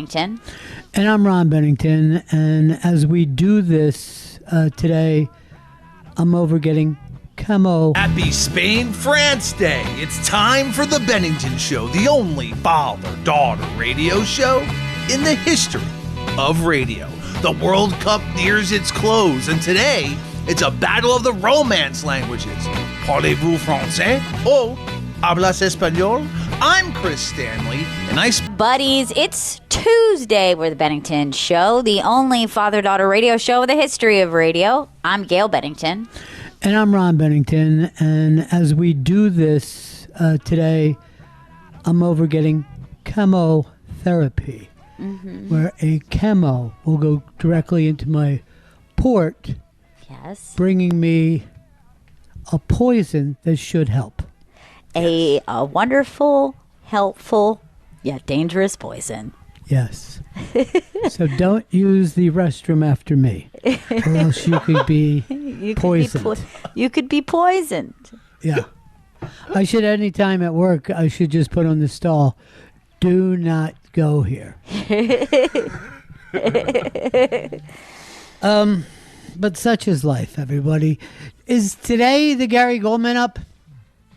Bennington. And I'm Ron Bennington. And as we do this today, I'm over getting camo. Happy Spain France Day. It's time for the Bennington Show, the only father-daughter radio show in the history of radio. The World Cup nears its close, and today it's a battle of the Romance languages. Parlez-vous français? Oh, hablas español? I'm Chris Stanley, and Buddies, it's Tuesday. We're the Bennington Show, the only father-daughter radio show in the history of radio. I'm Gail Bennington. And I'm Ron Bennington. And as we do this today, I'm over getting chemotherapy, where a chemo will go directly into my port, Yes. bringing me a poison that should help. A wonderful, helpful, yet dangerous poison. Yes. So don't use the restroom after me, or else you could be poisoned. You could be poisoned. Yeah. I should, any time at work, I should just put on the stall, do not go here. But such is life, everybody. Is today the Gary Goldman up?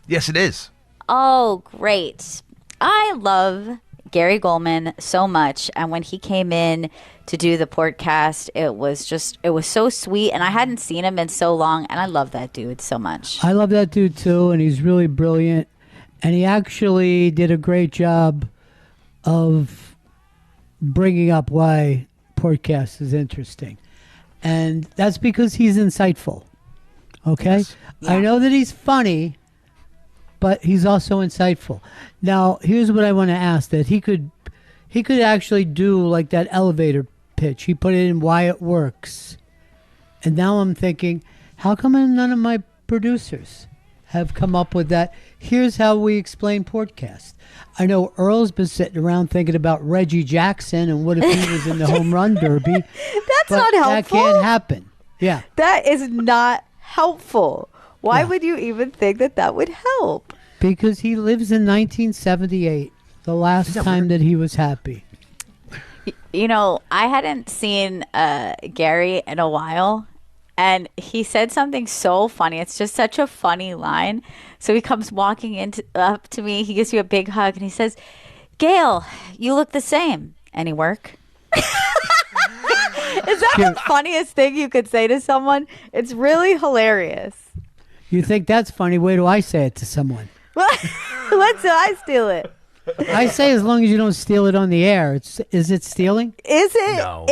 Yes, it is. Oh, great. I love Gary Goldman so much. And when he came in to do the podcast, it was so sweet. And I hadn't seen him in so long. And I love that dude so much. I love that dude too. And he's really brilliant. And he actually did a great job of bringing up why podcast is interesting. And that's because he's insightful. Okay? Yes. Yeah. I know that he's funny, but he's also insightful. Now, here's what I want to ask: that he could actually do like that elevator pitch. He put it in why it works. And now I'm thinking, how come none of my producers have come up with that? Here's how we explain podcast. I know Earl's been sitting around thinking about Reggie Jackson and what if he was in the home run derby. That's But not helpful. that can't happen. Yeah. That is not helpful. Why Yeah. would you even think that would help? Because he lives in 1978, the last time that he was happy. You know, I hadn't seen Gary in a while, and he said something so funny. It's just such a funny line. So he comes walking up to me. He gives me a big hug, and he says, "Gail, you look the same. Any work?" Is that the funniest thing you could say to someone? It's really hilarious. You think that's funny? Wait till I say it to someone. Let's I steal it. I say as long as you don't steal it on the air. Is it stealing? Is it? No.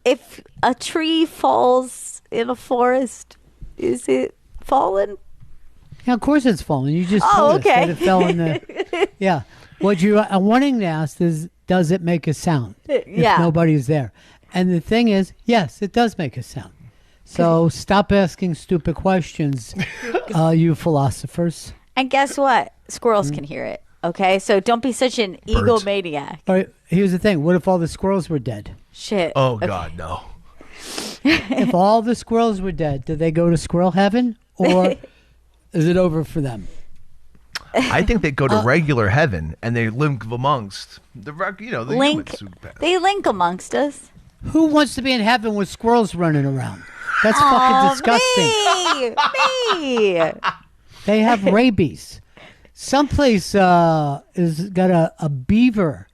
If a tree falls in a forest, is it fallen? Yeah, of course it's falling. You just Oh, told okay. us that it fell in the... Yeah. What you are wanting to ask is, does it make a sound if Yeah. nobody's there? And the thing is, yes, it does make a sound. So stop asking stupid questions, you philosophers. And guess what? Squirrels can hear it. Okay, so don't be such an egomaniac. All right, here's the thing. What if all the squirrels were dead? Shit. Oh, Okay. God, no. If all the squirrels were dead, do they go to squirrel heaven? Or is it over for them? I think they go to regular heaven, and they link amongst the Link. humans who pass. They link amongst us. Who wants to be in heaven with squirrels running around? That's fucking disgusting. Me. They have rabies. Someplace is got a beaver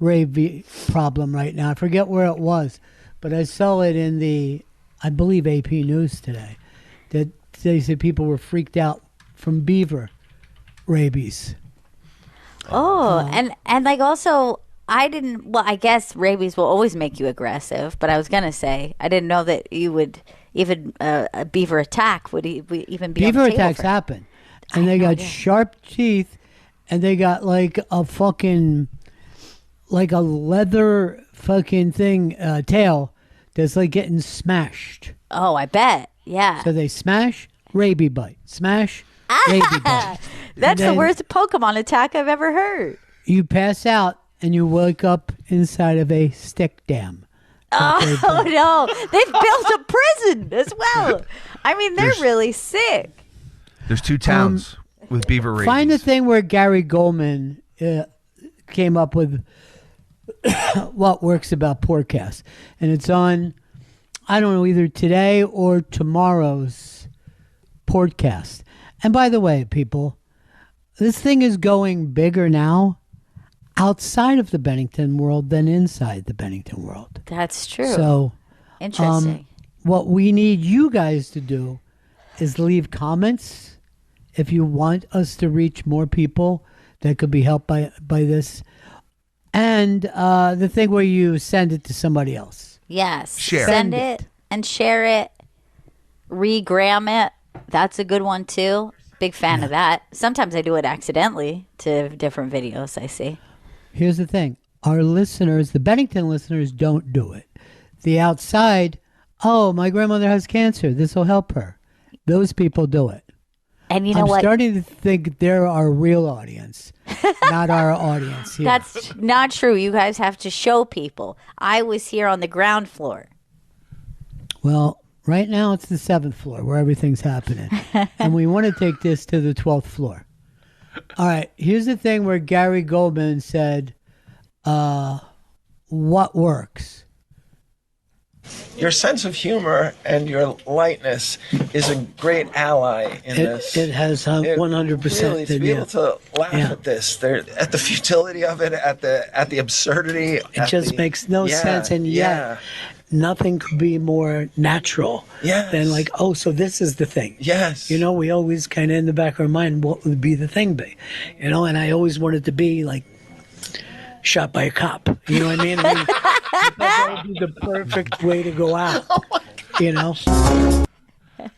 rabies problem right now. I forget where it was, but I saw it in I believe, AP News today. That they said people were freaked out from beaver rabies. Oh, and like also, I didn't. Well, I guess rabies will always make you aggressive, but I was gonna say I didn't know that you would even a beaver attack would even be Beaver on the table attacks for- happen, and they got idea. sharp teeth, and they got like a fucking like a leather fucking thing tail that's like getting smashed. Oh, I bet. Yeah. So they smash, rabies bite, smash, rabies bite. That's the then- worst Pokemon attack I've ever heard. You pass out and you wake up inside of a stick dam. Oh no, they've built a prison as well. I mean, they're There's- really sick. There's two towns with beaver rabies. Find the thing where Gary Goldman came up with What Works About Podcast. And it's on, I don't know, either today or tomorrow's podcast. And by the way, people, this thing is going bigger now outside of the Bennington world than inside the Bennington world. That's true. So, interesting. what we need you guys to do is leave comments if you want us to reach more people that could be helped by this. And the thing where you send it to somebody else. Yes. Share. Send it and share it. Regram it. That's a good one too. Big fan of that. Sometimes I do it accidentally to different videos I see. Here's the thing. Our listeners, the Bennington listeners, don't do it. The outside, oh, my grandmother has cancer. This will help her. Those people do it. And you know I'm what? starting to think they're our real audience, not our audience here. That's not true. You guys have to show people. I was here on the ground floor. Well, right now it's the 7th floor where everything's happening. And we want to take this to the 12th floor. All right, here's the thing where Gary Goldman said, what works? Your sense of humor and your lightness is a great ally in this. It has 100% really, to be able to laugh Yeah. at this, at the futility of it, at the absurdity. It just makes no sense, and yet nothing could be more natural than like, oh, so this is the thing. Yes. You know, we always kind of in the back of our mind, what would be the thing be? You know, and I always wanted to be like shot by a cop. You know what I mean? I thought that would be the perfect way to go out. You know?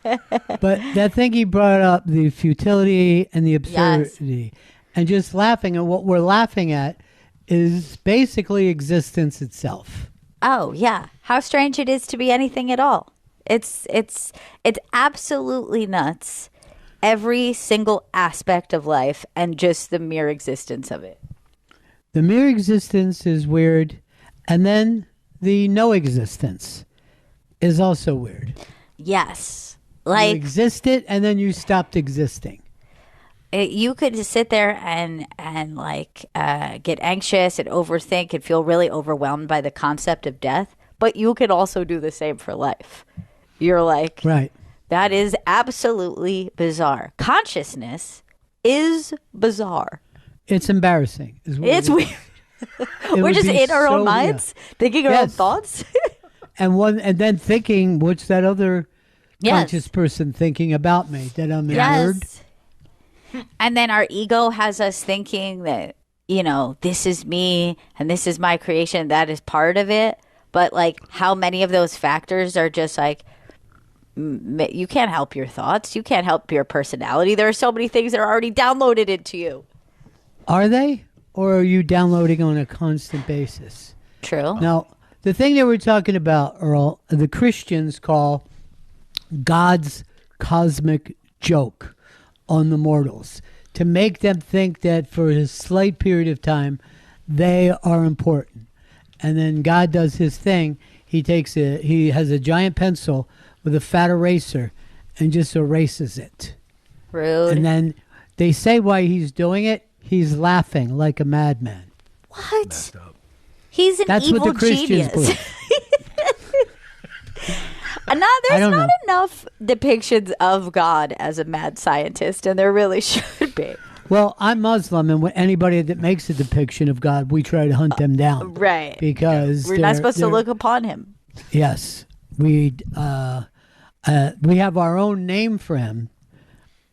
But that thing he brought up, the futility and the absurdity, and just laughing, and what we're laughing at is basically existence itself. Oh, yeah. How strange it is to be anything at all. It's absolutely nuts. Every single aspect of life and just the mere existence of it. The mere existence is weird, and then the no existence is also weird. Yes. You Like existed, and then you stopped existing. you could just sit there and get anxious and overthink and feel really overwhelmed by the concept of death, but you could also do the same for life. You're like, Right. that is absolutely bizarre. Consciousness is bizarre. It's embarrassing. Is what It's it is. weird. It We're would just be in our so own minds, thinking our own Yes. thoughts. And then thinking, what's that other Yes. conscious person thinking about me? That I'm a nerd? Yes. And then our ego has us thinking that, you know, this is me and this is my creation. That is part of it. But like, how many of those factors are just like, you can't help your thoughts. You can't help your personality. There are so many things that are already downloaded into you. Are they? Or are you downloading on a constant basis? True. Now, the thing that we're talking about, Earl, the Christians call God's cosmic joke on the mortals to make them think that for a slight period of time they are important. And then God does his thing. He has a giant pencil with a fat eraser and just erases it. Rude. And then they say why he's doing it. He's laughing like a madman. What? He's an That's evil what the Christians genius. believe. There's don't not know. enough depictions of God as a mad scientist, and there really should be. Well, I'm Muslim, and when anybody that makes a depiction of God, we try to hunt them down. Right. Because We're not supposed to look upon him. Yes, we have our own name for him,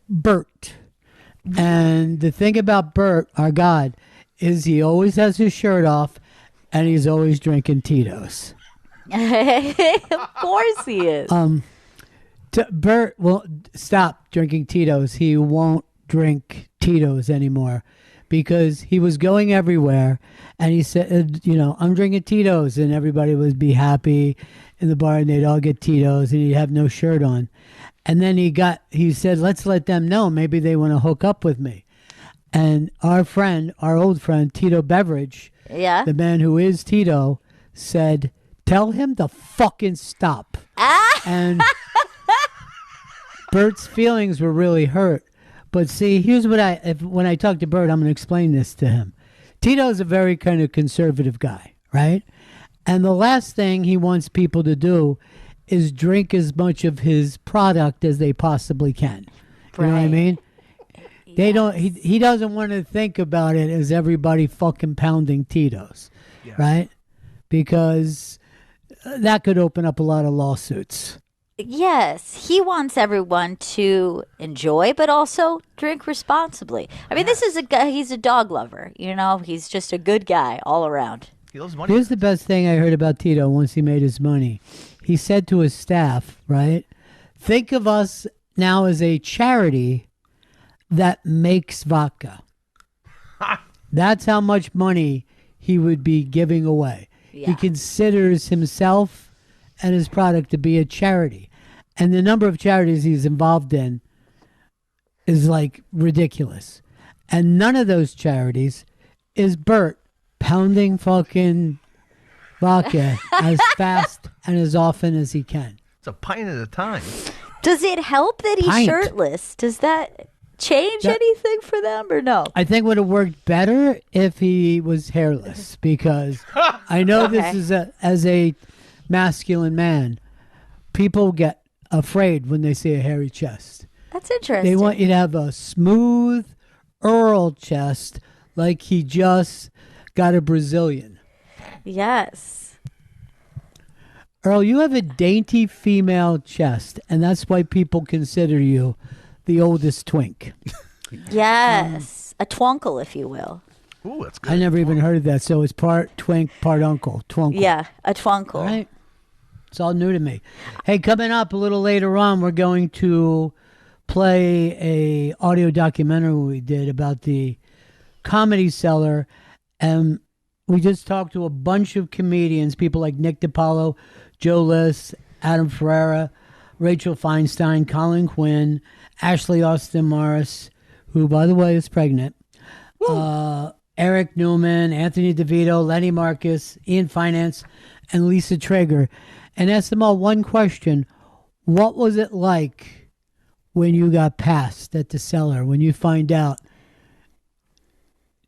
Bert. And the thing about Bert, our God, is he always has his shirt off, and he's always drinking Tito's. Of course he is. Bert will stop drinking Tito's. He won't drink Tito's anymore because he was going everywhere and he said, I'm drinking Tito's, and everybody would be happy in the bar and they'd all get Tito's and he'd have no shirt on. And then he said, let's let them know. Maybe they want to hook up with me. And our old friend, Tito Beveridge, Yeah. the man who is Tito, said, tell him to fucking stop. And Bert's feelings were really hurt. But see, here's what when I talk to Bert, I'm going to explain this to him. Tito's a very kind of conservative guy, right? And the last thing he wants people to do is drink as much of his product as they possibly can. You know what I Right. mean? They don't. He doesn't want to think about it as everybody fucking pounding Tito's, right? Because that could open up a lot of lawsuits. Yes, he wants everyone to enjoy, but also drink responsibly. I mean, this is a guy, he's a dog lover, you know? He's just a good guy all around. He loves money. Here's the best thing I heard about Tito once he made his money. He said to his staff, right? Think of us now as a charity that makes vodka. That's how much money he would be giving away. Yeah. He considers himself and his product to be a charity. And the number of charities he's involved in is like ridiculous. And none of those charities is Bert pounding fucking vodka as fast and as often as he can. It's a pint at a time. Does it help that he's Pint. shirtless? Does that change That- anything for them or no? I think it would have worked better if he was hairless, because I know this Okay. is as a masculine man, people get afraid when they see a hairy chest. That's interesting. They want you to have a smooth Earl chest like he just got a Brazilian. Yes. Earl, you have a dainty female chest, and that's why people consider you the oldest twink. Yes. A twinkle, if you will. Ooh, that's good. I never even heard of that, so it's part twink, part uncle. Twinkle. Yeah, a twinkle. All right. It's all new to me. Hey, coming up a little later on, we're going to play a audio documentary we did about the Comedy Cellar, and we just talked to a bunch of comedians, people like Nick DiPaolo, Joe List, Adam Ferreira, Rachel Feinstein, Colin Quinn, Ashley Austin Morris, who, by the way, is pregnant, Eric Newman, Anthony DeVito, Lenny Marcus, Ian Finance, and Lisa Traeger, and asked them all one question: what was it like when you got passed at the Cellar, when you find out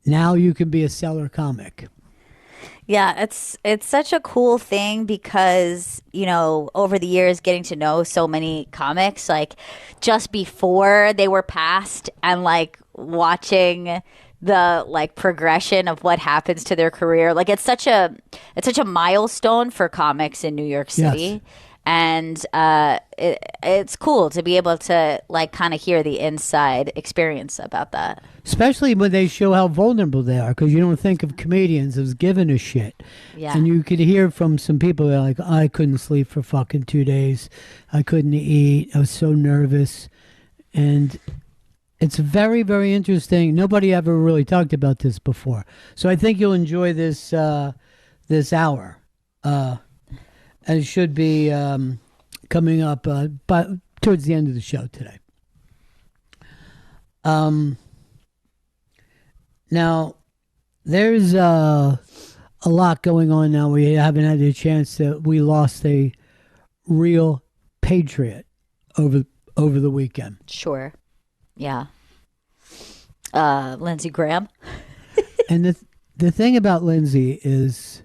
now you can be a Cellar comic? Yeah, it's such a cool thing because, you know, over the years getting to know so many comics, like just before they were passed and like watching the like progression of what happens to their career. Like it's such a milestone for comics in New York City. Yes. And it's cool to be able to like kind of hear the inside experience about that. Especially when they show how vulnerable they are, because you don't think of comedians as giving a shit. Yeah. And you could hear from some people, they're like, I couldn't sleep for fucking 2 days. I couldn't eat. I was so nervous. And it's very, very interesting. Nobody ever really talked about this before. So I think you'll enjoy this this hour. And it should be coming up but towards the end of the show today. Now, there's a lot going on now. We haven't had a chance to. We lost a real patriot over the weekend. Sure. Yeah. Lindsey Graham. And the thing about Lindsay is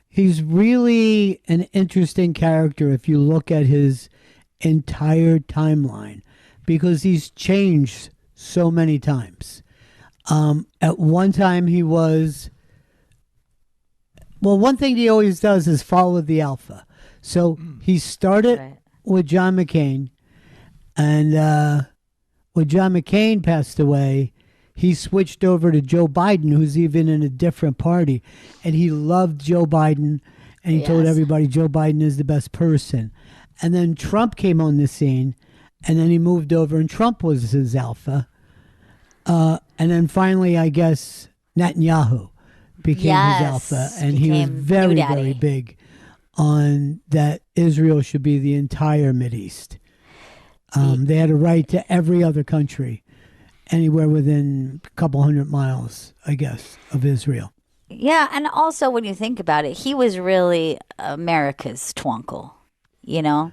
he's really an interesting character if you look at his entire timeline, because he's changed so many times. At one time he was, well, one thing he always does is follow the alpha. So he started Right. with John McCain, and when John McCain passed away, he switched over to Joe Biden, who's even in a different party, and he loved Joe Biden, and he told Yes. everybody Joe Biden is the best person. And then Trump came on the scene, and then he moved over, and Trump was his alpha. And then finally, I guess, Netanyahu became Yes, his alpha, and he was became very, New Daddy. very big on that Israel should be the entire Mideast. They had a right to every other country, anywhere within a couple 100 miles, I guess, of Israel. Yeah, and also when you think about it, he was really America's twinkle, you know?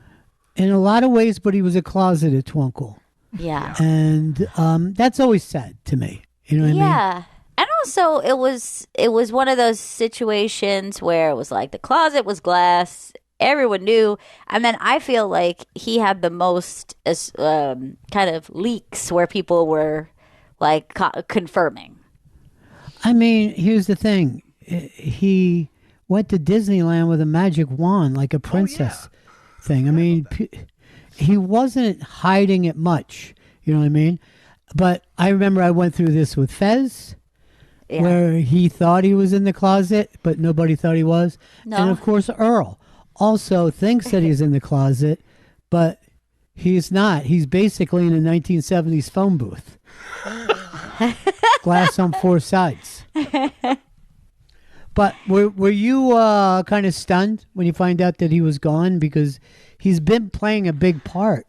In a lot of ways, but he was a closeted twinkle. Yeah. And that's always sad to me. You know what I mean? Yeah. And also it was one of those situations where it was like the closet was glass, everyone knew, and then I feel like he had the most kind of leaks where people were like confirming. I mean, here's the thing. He went to Disneyland with a magic wand, like a princess thing. I mean, he wasn't hiding it much. You know what I mean? But I remember I went through this with Fez, where he thought he was in the closet, but nobody thought he was. No. And of course, Earl also thinks that he's in the closet, but he's not. He's basically in a 1970s phone booth. Glass on four sides. But were you kind of stunned when you find out that he was gone? Because he's been playing a big part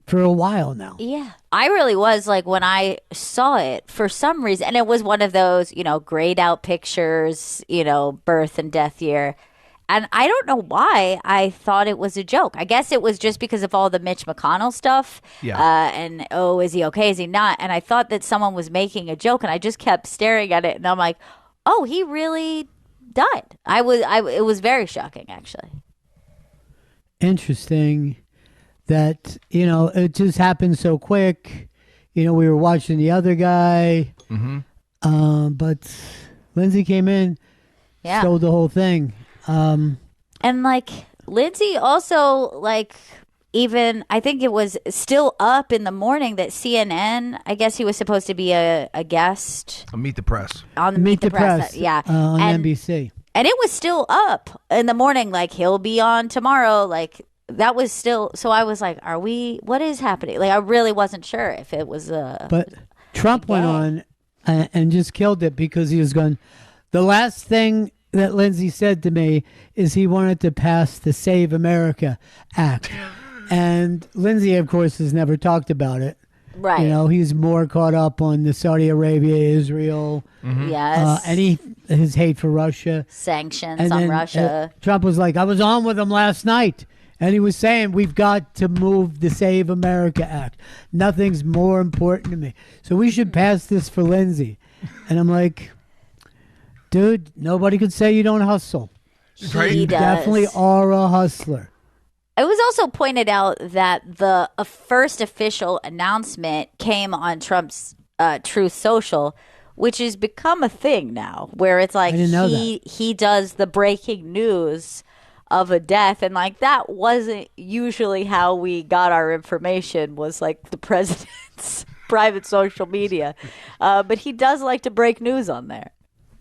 for a while now. Yeah. I really was like when I saw it for some reason, and it was one of those, grayed out pictures, birth and death year. And I don't know why I thought it was a joke. I guess it was just because of all the Mitch McConnell stuff. Yeah. And, is he okay? Is he not? And I thought that someone was making a joke, and I just kept staring at it. And I'm like, oh, he really died. It was very shocking, actually. Interesting that, it just happened so quick. We were watching the other guy. Mm-hmm. But Lindsay came in, Yeah. stole the whole thing. And like Lindsay also even I think it was still up in the morning that CNN, I guess he was supposed to be a guest Meet the Press. on the Meet the Press. Yeah. On and, NBC. and it was still up in the morning, like he'll be on tomorrow. Like that was still, so I was like, what is happening? Like I really wasn't sure if it was But Trump went on and just killed it because he was going, the last thing that Lindsay said to me is he wanted to pass the Save America Act. And Lindsay, of course, has never talked about it. right. He's more caught up on the Saudi Arabia, Israel, Yes. and his hate for Russia. Sanctions And on then, Russia. Trump was like, I was on with him last night. And he was saying, we've got to move the Save America Act. Nothing's more important to me. So we should pass this for Lindsay. And I'm like, dude, nobody could say you don't hustle. Right. He You does. definitely are a hustler. It was also pointed out that the first official announcement came on Trump's Truth Social, which has become a thing now, where it's like I didn't know he does the breaking news of a death, and like that wasn't usually how we got our information, was like the president's private social media, but he does like to break news on there.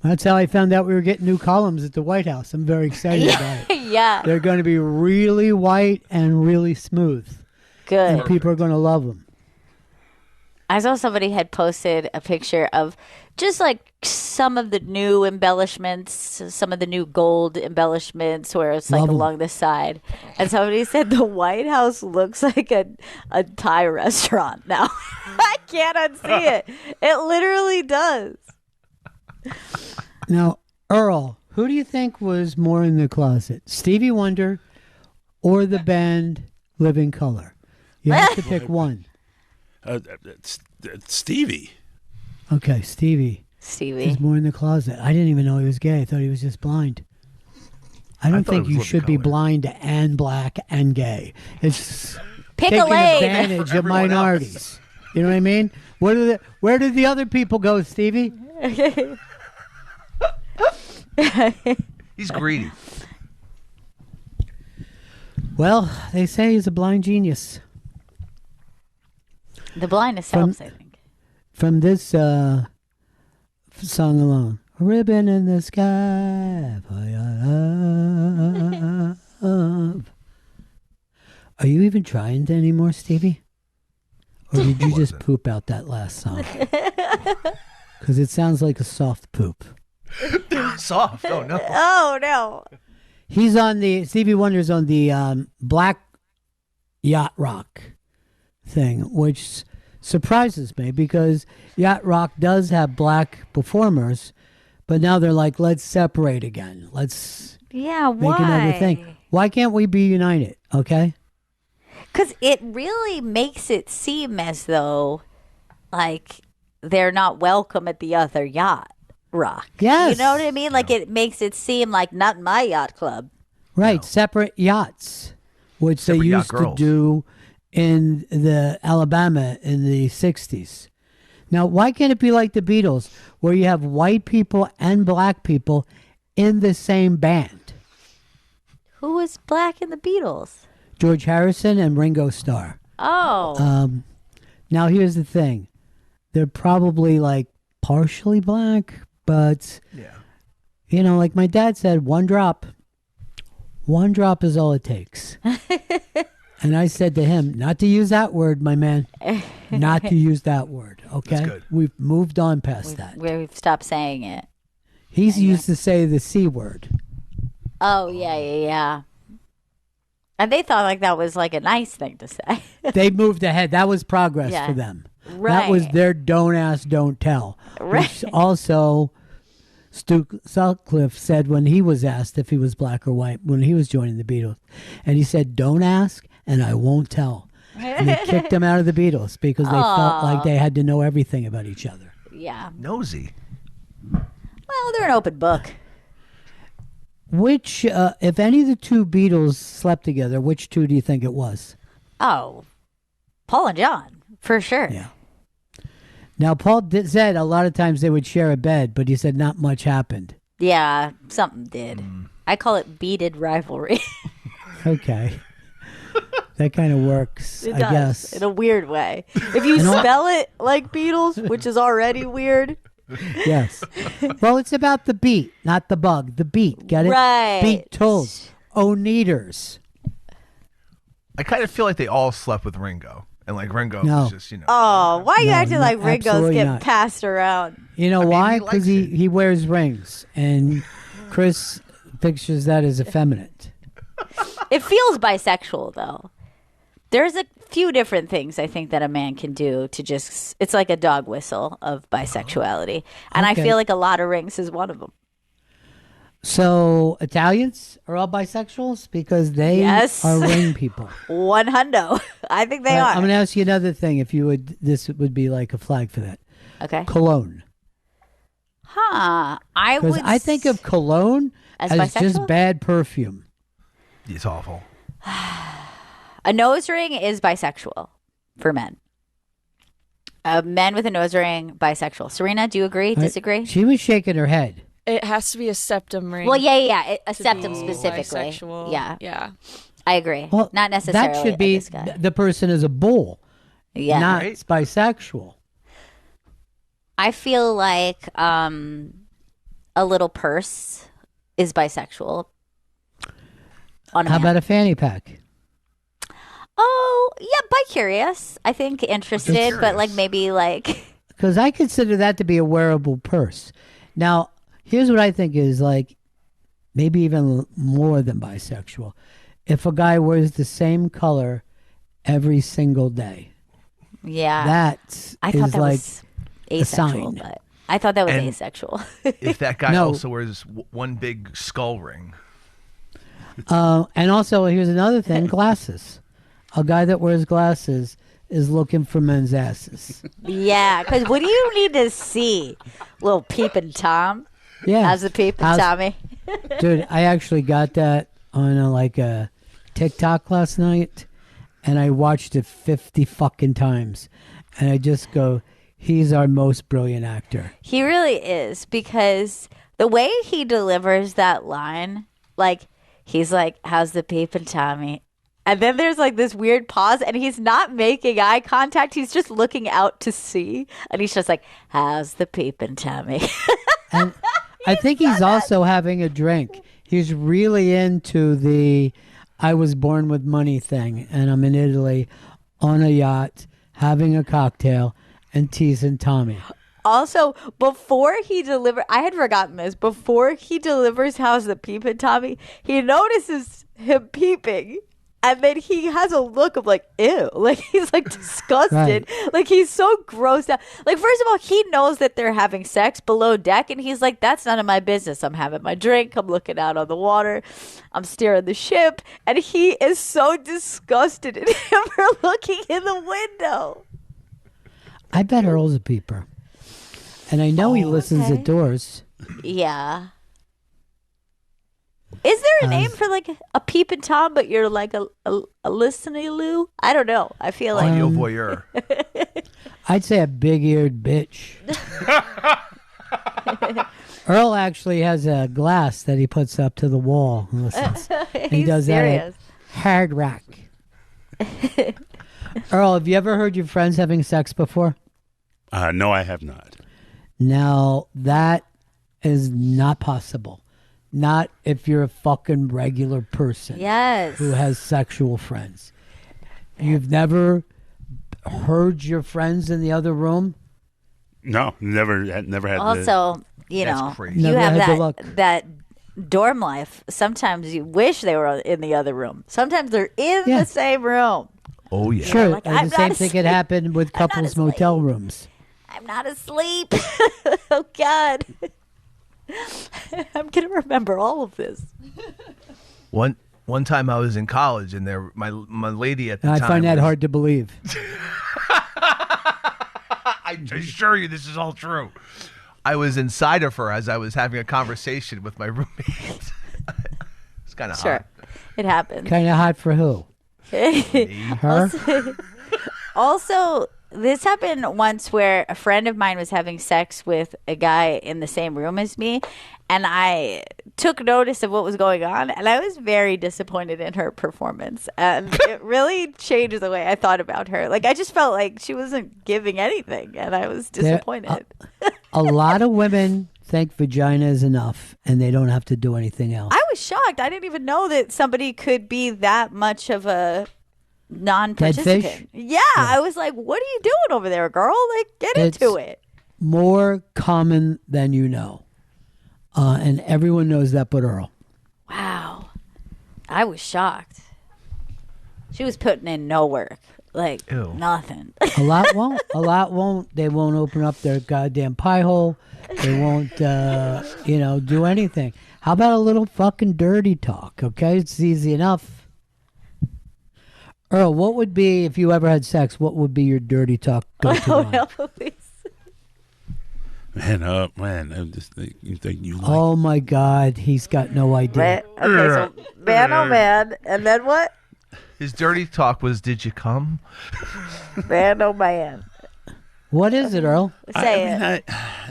That's how I found out we were getting new columns at the White House. I'm very excited about it. Yeah, They're going to be really white and really smooth. good. And people are going to love them. I saw somebody had posted a picture of just like some of the new embellishments, some of the new gold embellishments where it's like Love 'em. along the side. And somebody said the White House looks like a Thai restaurant now. I can't unsee it. It literally does. Now, Earl, who do you think was more in the closet? Stevie Wonder or the band Living Color? You have to pick one. Stevie. Okay, Stevie Stevie. is more in the closet. I didn't even know he was gay. I thought he was just blind. I don't thought it think was you Living should be Colour. blind and black and gay. It's Pick a taking lane. advantage of Everyone minorities. else. You know what I mean? Where did the other people go, Stevie? He's greedy. Well, they say he's a blind genius. The blindness helps, I think. From this song alone. A ribbon in the sky for your love. Are you even trying anymore, Stevie? Or did you just poop out that last song? Because it sounds like a soft poop. Soft. Oh, no. Oh, no. He's on Stevie Wonder's on the Black Yacht Rock thing, which surprises me because Yacht Rock does have black performers, but now they're like, let's separate again. Let's Yeah, make another thing. why? Why can't we be united? Okay. Because it really makes it seem as though, like, they're not welcome at the other yacht rock. Yes. You know what I mean? Like it makes it seem like not my yacht club. Right, separate yachts, which Separate they yacht used to girls. do in the Alabama in the 60s. Now, why can't it be like the Beatles, where you have white people and black people in the same band? Who was black in the Beatles? George Harrison and Ringo Starr. Oh. Now, here's the thing. They're probably like partially black, but, you know, like my dad said, one drop. One drop is all it takes. And I said to him, not to use that word, my man. Not to use that word, okay? That's good. We've moved on past that. We've stopped saying it. He's used to say the C word. Oh, yeah. And they thought like that was like a nice thing to say. They moved ahead. That was progress Yeah. for them. Right. That was their don't ask, don't tell. Right. Which also Stu Sutcliffe said when he was asked if he was black or white when he was joining the Beatles. And he said, don't ask and I won't tell. And they kicked him out of the Beatles because they felt like they had to know everything about each other. Yeah. Nosy. Well, they're an open book. Which, if any of the two Beatles slept together, which two do you think it was? Oh, Paul and John, for sure. Yeah. Now, Paul said a lot of times they would share a bed, but he said not much happened. Yeah, something did. I call it beaded rivalry. Okay. That kind of works, It I does, guess. in a weird way. If you spell it like Beatles, which is already weird. Yes. Well, it's about the beat, not the bug. The beat. Get it? Right. Beatles. Oneaters. I kind of feel like they all slept with Ringo. And like Ringo No. was just, Oh, why are you No, acting like Ringo's absolutely getting not. passed around? You know mean, why? he Because likes it. he wears rings. And Chris pictures that as effeminate. It feels bisexual, though. There's a few different things I think that a man can do to just, it's like a dog whistle of bisexuality. And I Okay. feel like a lot of rings is one of them. So Italians are all bisexuals because they Yes. are ring people. One hundo. I think they But are. I'm going to ask you another thing. If you would, this would be like a flag for that. Okay. Cologne. Huh. I Because would I think of cologne As as just bisexual? bad perfume. It's awful. a nose ring is bisexual for men. Men with a nose ring, bisexual. Serena, do you agree? Disagree? She was shaking her head. It has to be a septum ring. Well, yeah. A to septum be specifically. bisexual. Yeah, Yeah. I agree. Well, Not necessarily. That should be this guy. the person is a bull, Yeah. not Right. bisexual. I feel like a little purse is bisexual. On a How man. about a fanny pack? Oh, yeah, bi-curious. I think interested, but like maybe like Because I consider that to be a wearable purse. Now, here's what I think is like maybe even more than bisexual. If a guy wears the same color every single day, yeah. that I thought is that like was asexual, sign. but I thought that was And- asexual. If that guy No. also wears one big skull ring. and also, here's another thing: glasses. A guy that wears glasses is looking for men's asses. Yeah, because what do you need to see? Little peeping Tom. Yeah, How's the peeping How's- Tommy? dude? I actually got that on a TikTok last night, and I watched it 50 fucking times, and I just go, "He's our most brilliant actor." He really is, because the way he delivers that line, like he's like, "How's the peeping Tommy?" And then there's like this weird pause, and he's not making eye contact. He's just looking out to sea, and he's just like, "How's the peeping Tommy?" And I think he's also having a drink. He's really into the "I was born with money" thing, and I'm in Italy on a yacht having a cocktail and teasing Tommy. Also, before he delivers, I had forgotten this. Before he delivers, "How's the peeping Tommy?" He notices him peeping. And then he has a look of like, ew. Like, he's like disgusted. Like, he's so grossed out. Like, first of all, he knows that they're having sex below deck. And he's like, that's none of my business. I'm having my drink. I'm looking out on the water. I'm steering the ship. And he is so disgusted at him for looking in the window. I bet Earl's a peeper. And I know he listens okay. at doors. Yeah. Is there a name for like a peeping Tom, but you're like a listening Lou? I don't know. I feel like Audio voyeur. I'd say a big-eared bitch. Earl actually has a glass that he puts up to the wall and listens. And he does serious. that at Hard Rock. Earl, have you ever heard your friends having sex before? No, I have not. Now, that is not possible. Not if you're a fucking regular person Yes. who has sexual friends. You've never heard your friends in the other room? No, never had. Also, you That's know, crazy. you Never have had the luck. that dorm life. Sometimes you wish they were in the other room. Sometimes they're in Yeah. the same room. Oh, yeah. Sure. like, and I'm the same not thing could asleep. happen with I'm not couples' asleep. motel rooms. I'm not asleep. Oh God. I'm gonna remember all of this. One time I was in college, and my lady at the And I time. find that was- hard to believe. I assure you, this is all true. I was inside of her as I was having a conversation with my roommate. It's kind of Sure, it happens. Kind of hot for who? Her? Also, this happened once where a friend of mine was having sex with a guy in the same room as me, and I took notice of what was going on, and I was very disappointed in her performance. And it really changed the way I thought about her. Like, I just felt like she wasn't giving anything, and I was disappointed. A lot of women think vagina is enough and they don't have to do anything else. I was shocked. I didn't even know that somebody could be that much of a non-participant. fish? Yeah, I was like, what are you doing over there, girl? Like, get into It's- it. More common than you know. And everyone knows that but Earl. Wow. I was shocked. She was putting in no work. Like, Ew. nothing. A lot won't. A lot won't. They won't open up their goddamn pie hole. They won't, do anything. How about a little fucking dirty talk, okay? It's easy enough. Earl, what would be, if you ever had sex, what would be your dirty talk go-to line? no, please. Man, I'm just you think you like Oh, my God. He's got no idea. Okay, so man, oh man. And then what? His dirty talk was, "Did you come?" Man, oh man. What is it, Earl? Say it.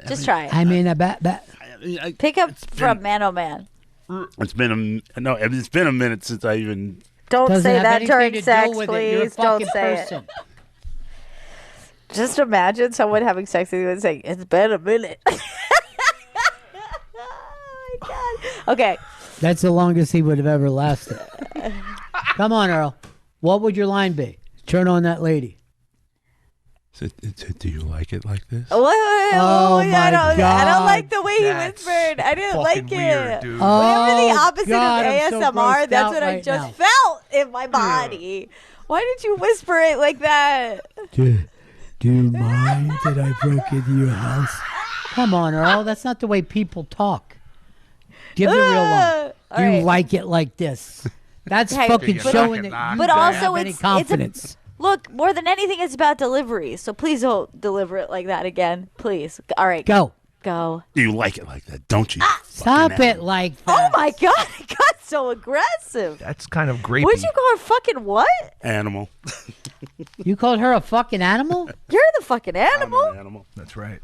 Just try it. I mean, Pick up from man, oh man. it's been a minute since I even. Don't doesn't say have that anything during to do sex, with it. You're a please. Don't fucking say person. it. Just imagine someone having sex with you and saying, "It's been a minute." Oh my God. Okay. That's the longest he would have ever lasted. Come on, Earl. What would your line be? Turn on that lady. Do you like it like this? Oh my I don't God. like the way he That's whispered. I didn't fucking like weird, it. dude. Whatever the Oh, opposite God, of I'm so ASMR, grossed that's out what I right just now. felt in my body. Why did you whisper it like that? Do you mind that I broke into your house? Come on, Earl. That's not the way people talk. Give the real one. All Do you right. like it like this? That's Okay, fucking but- showing that you But don't also have any it's confidence. Look, more than anything, it's about delivery. So please don't deliver it like that again. Please. All right. Go. Go. Do you like it like that? Don't you? Stop fucking it like Oh that. my God. It got so aggressive. That's kind of grapey. What'd you call her fucking what? animal. You called her a fucking animal? You're the fucking I'm animal. an animal. That's right.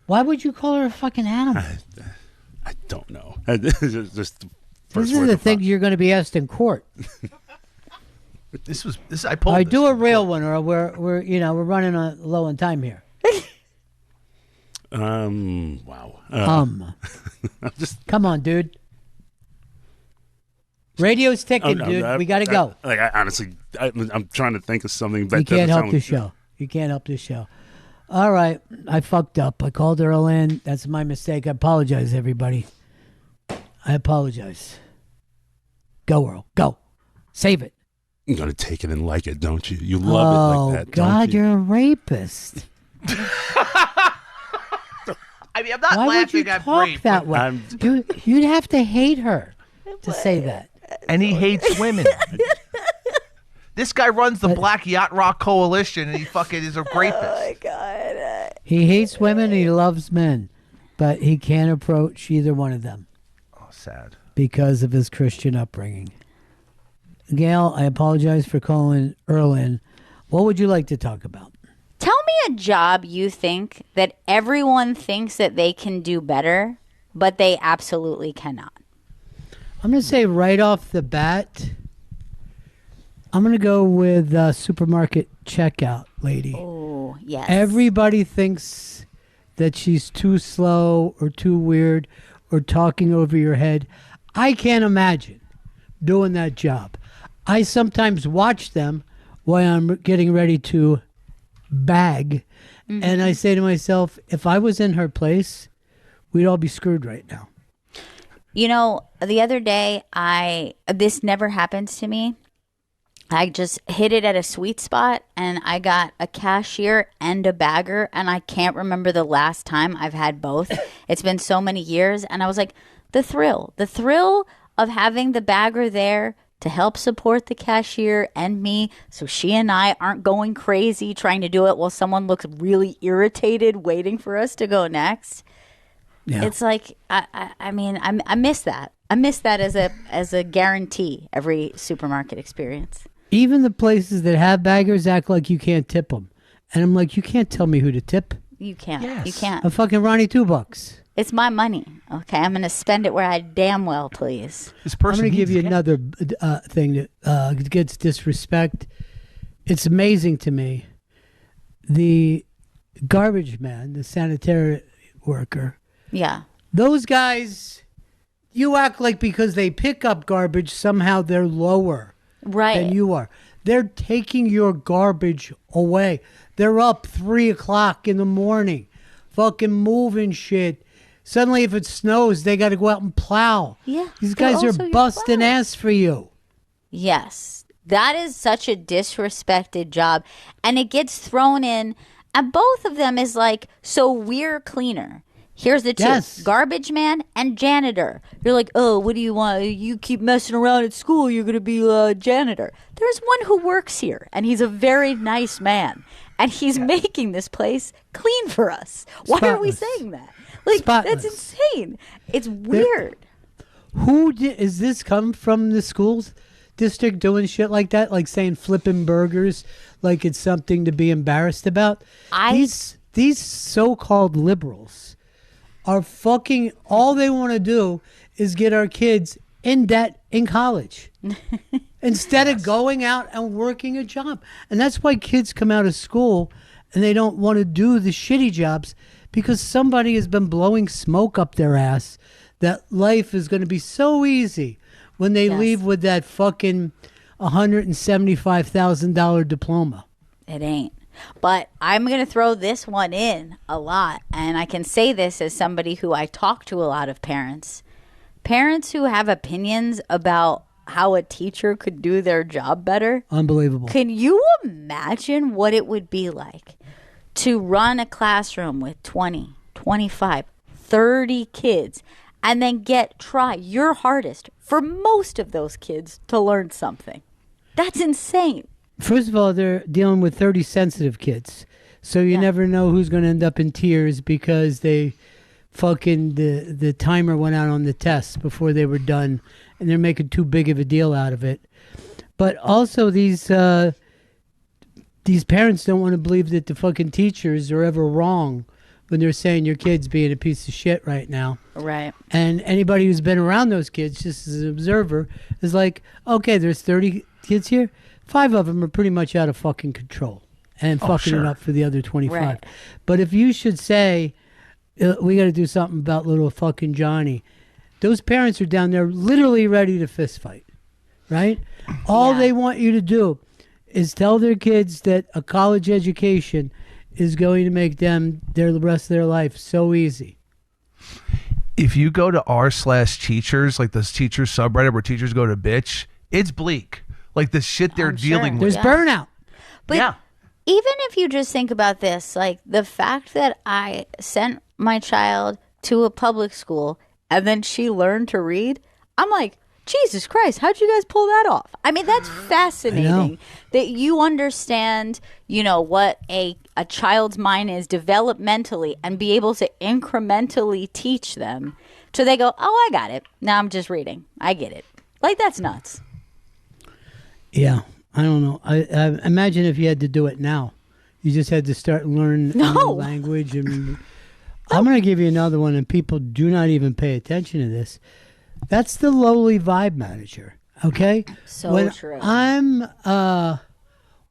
Why would you call her a fucking animal? I don't know. Just the This first is word the to thing find. you're going to be asked in court. This. I pulled. All right, this do a from real court. one, or we're running low on time here. Wow. I'm just. Come on, dude. Radio's ticking, dude. We got to go. I honestly, I'm trying to think of something. That You can't doesn't help sound- the show. You can't help the show. All right. I fucked up. I called Earl in. That's my mistake. I apologize, everybody. I apologize. Go, Earl. Go. Save it. You're gonna take it and like it, don't you? You love it like that, God, don't you? you're a rapist. I mean, I'm not Why would you laughing at talk rape, that way? You'd have to hate her to say that. and he hates women. This guy runs the Black Yacht Rock Coalition, and he fucking is a rapist. Oh my God. He hates women and he loves men, but he can't approach either one of them. Oh, sad. Because of his Christian upbringing. Gail, I apologize for calling Earl in. What would you like to talk about? Tell me a job you think that everyone thinks that they can do better, but they absolutely cannot. I'm going to say right off the bat, I'm going to go with supermarket checkout lady. Oh, yes. Everybody thinks that she's too slow or too weird or talking over your head. I can't imagine doing that job. I sometimes watch them while I'm getting ready to bag, and I say to myself, if I was in her place, we'd all be screwed right now. You know, the other day, this never happens to me. I just hit it at a sweet spot, and I got a cashier and a bagger, and I can't remember the last time I've had both. It's been so many years, and I was like, the thrill of having the bagger there to help support the cashier and me, so she and I aren't going crazy trying to do it while someone looks really irritated waiting for us to go next. Yeah. It's like, I mean, I miss that. I miss that as a guarantee every supermarket experience. Even the places that have baggers act like you can't tip them. And I'm like, you can't tell me who to tip. You can't. Yes. You can't. I'm fucking Ronnie $2. It's my money. Okay, I'm going to spend it where I damn well please. This person I'm going to give you needs- another thing that gets disrespect. It's amazing to me. The garbage man, the sanitary worker, Yeah. those guys, you act like because they pick up garbage, somehow they're lower Right. than you are. They're taking your garbage away. They're up 3 o'clock in the morning, fucking moving shit. Suddenly, if it snows, they got to go out and plow. Yeah, These they're guys also are your busting plow. ass for you. Yes. That is such a disrespected job. And it gets thrown in, and both of them is like, so we're cleaner. Here's the two. Yes. Garbage man and janitor. You're like, oh, what do you want? You keep messing around at school, you're going to be a janitor. There's one who works here, and he's a very nice man. And he's making this place clean for us. Why are we Spotless. saying that? Like, Spotless. that's insane. It's weird. Is this come from the schools district doing shit like that? Like saying flipping burgers like it's something to be embarrassed about? These so-called liberals are fucking, all they want to do is get our kids in debt in college instead of going out and working a job. And that's why kids come out of school and they don't want to do the shitty jobs, because somebody has been blowing smoke up their ass that life is going to be so easy when they leave with that fucking $175,000 diploma. It ain't. But I'm going to throw this one in a lot. And I can say this as somebody who I talk to a lot of parents. Parents who have opinions about how a teacher could do their job better. Unbelievable. Can you imagine what it would be like to run a classroom with 20, 25, 30 kids and then try your hardest for most of those kids to learn something? That's insane. First of all, they're dealing with 30 sensitive kids. So you never know who's going to end up in tears because they fucking, the timer went out on the test before they were done, and they're making too big of a deal out of it. But also these parents don't want to believe that the fucking teachers are ever wrong when they're saying your kid's being a piece of shit right now. Right. And anybody who's been around those kids, just as an observer, is like, okay, there's 30 kids here. 5 of them are pretty much out of fucking control and fucking it up for the other 25. Right. But if you should say, we got to do something about little fucking Johnny, those parents are down there literally ready to fist fight, right? All they want you to do is tell their kids that a college education is going to make them the rest of their life so easy. If you go to r/teachers, like this teacher subreddit where teachers go to bitch, it's bleak. Like the shit they're dealing with. There's burnout. But even if you just think about this, like the fact that I sent my child to a public school and then she learned to read, I'm like, Jesus Christ, how'd you guys pull that off? I mean, that's fascinating that you understand, what a child's mind is developmentally and be able to incrementally teach them. So they go, oh, I got it. Now I'm just reading. I get it. Like, that's nuts. Yeah, I don't know. I imagine if you had to do it now. You just had to start learning a new language. And I'm going to give you another one, and people do not even pay attention to this. That's the lowly vibe manager, okay? So when true. I'm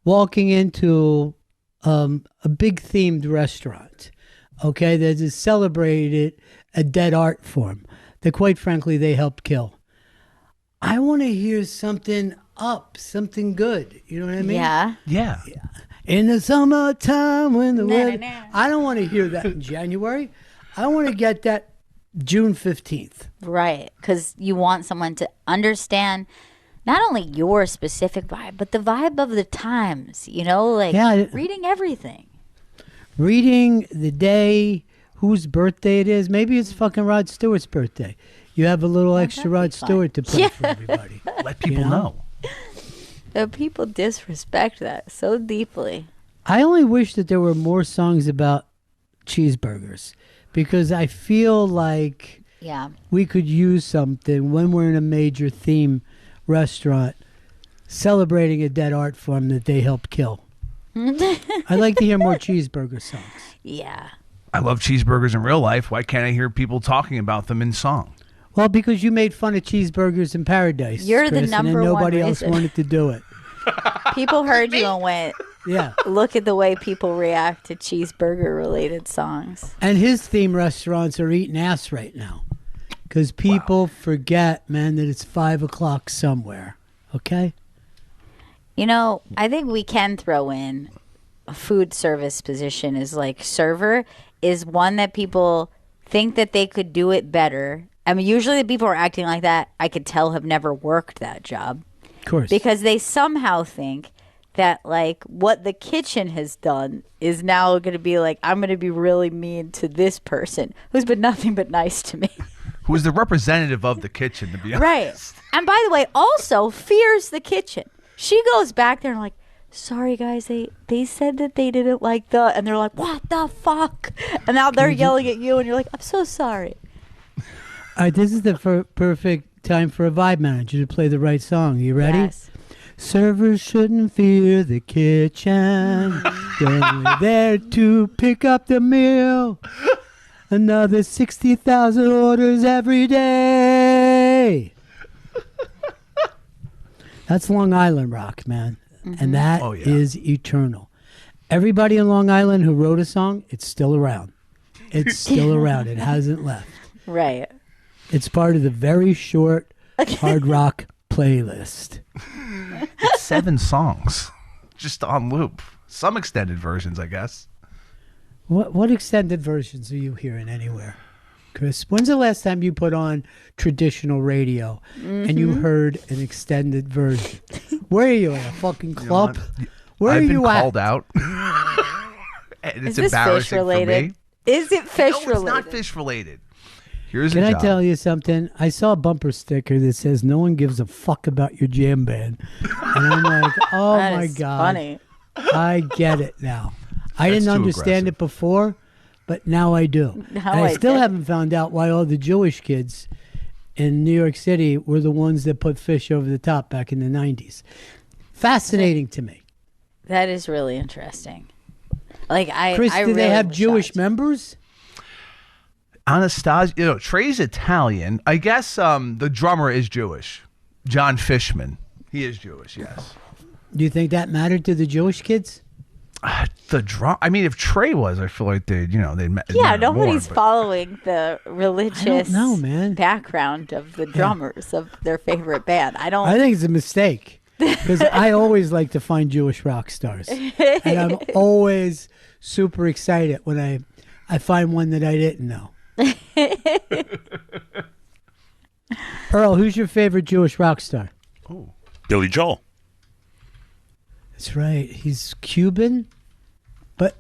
walking into a big themed restaurant, okay, that is celebrated a dead art form that, quite frankly, they helped kill. I want to hear something something good. You know what I mean? Yeah. In the summertime when the weather... Na. I don't want to hear that in January. I want to get that June 15th. Right. Because you want someone to understand not only your specific vibe, but the vibe of the times, reading everything. Reading the day, whose birthday it is. Maybe it's fucking Rod Stewart's birthday. You have a little extra Rod Stewart to play for everybody. Let people know. The people disrespect that so deeply. I only wish that there were more songs about cheeseburgers because I feel like we could use something when we're in a major theme restaurant celebrating a dead art form that they helped kill. I'd like to hear more cheeseburger songs. Yeah. I love cheeseburgers in real life. Why can't I hear people talking about them in song? Well, because you made fun of cheeseburgers in paradise. You're Chris, the number and then one nobody else reason. wanted to do it. People heard you and went, Yeah. look at the way people react to cheeseburger-related songs. And his theme restaurants are eating ass right now. Because people forget, man, that it's 5 o'clock somewhere. Okay? I think we can throw in a food service position as like server is one that people think that they could do it better. I mean, usually the people who are acting like that, I could tell have never worked that job. Of course. Because they somehow think that like what the kitchen has done is now going to be like, I'm going to be really mean to this person who's been nothing but nice to me. Who is the representative of the kitchen, to be honest. Right. And by the way, also fears the kitchen. She goes back there and like, sorry guys, they said that they didn't like and they're like, what the fuck? And now they're yelling at you and you're like, I'm so sorry. All right, this is the perfect time for a vibe manager to play the right song. You ready? Yes. Servers shouldn't fear the kitchen. They're only there to pick up the meal. Another 60,000 orders every day. That's Long Island rock, man. Mm-hmm. And that is eternal. Everybody in Long Island who wrote a song, it's still around. It's still around. It hasn't left. Right. It's part of the very short hard rock playlist. It's 7 songs, just on loop. Some extended versions, I guess. What extended versions are you hearing anywhere, Chris? When's the last time you put on traditional radio and you heard an extended version? Where are you at a fucking club? Where I've are been you at? called out. And it's Is this embarrassing fish related? for me. Is it fish No, it's related? not fish related. Here's Can a I job. tell you something? I saw a bumper sticker that says "No one gives a fuck about your jam band," and I'm like, "Oh That my is god, funny. I get it now. I That's didn't too understand aggressive. it before, but now I do. Now and I I still get it. haven't found out why all the Jewish kids in New York City were the ones that put fish over the top back in the 90s. Fascinating to me. That is really interesting. Like Chris, I do they really have was Jewish shocked. members? Anastasia, Trey's Italian. I guess the drummer is Jewish. John Fishman. He is Jewish, yes. Do you think that mattered to the Jewish kids? The drum. I mean, if Trey was, I feel like they'd Yeah, matter nobody's more, but- following the religious know, man. background of the drummers of their favorite band. I don't. I think it's a mistake because I always like to find Jewish rock stars. And I'm always super excited when I find one that I didn't know. Earl, who's your favorite Jewish rock star? Billy Joel. That's right. He's Cuban, but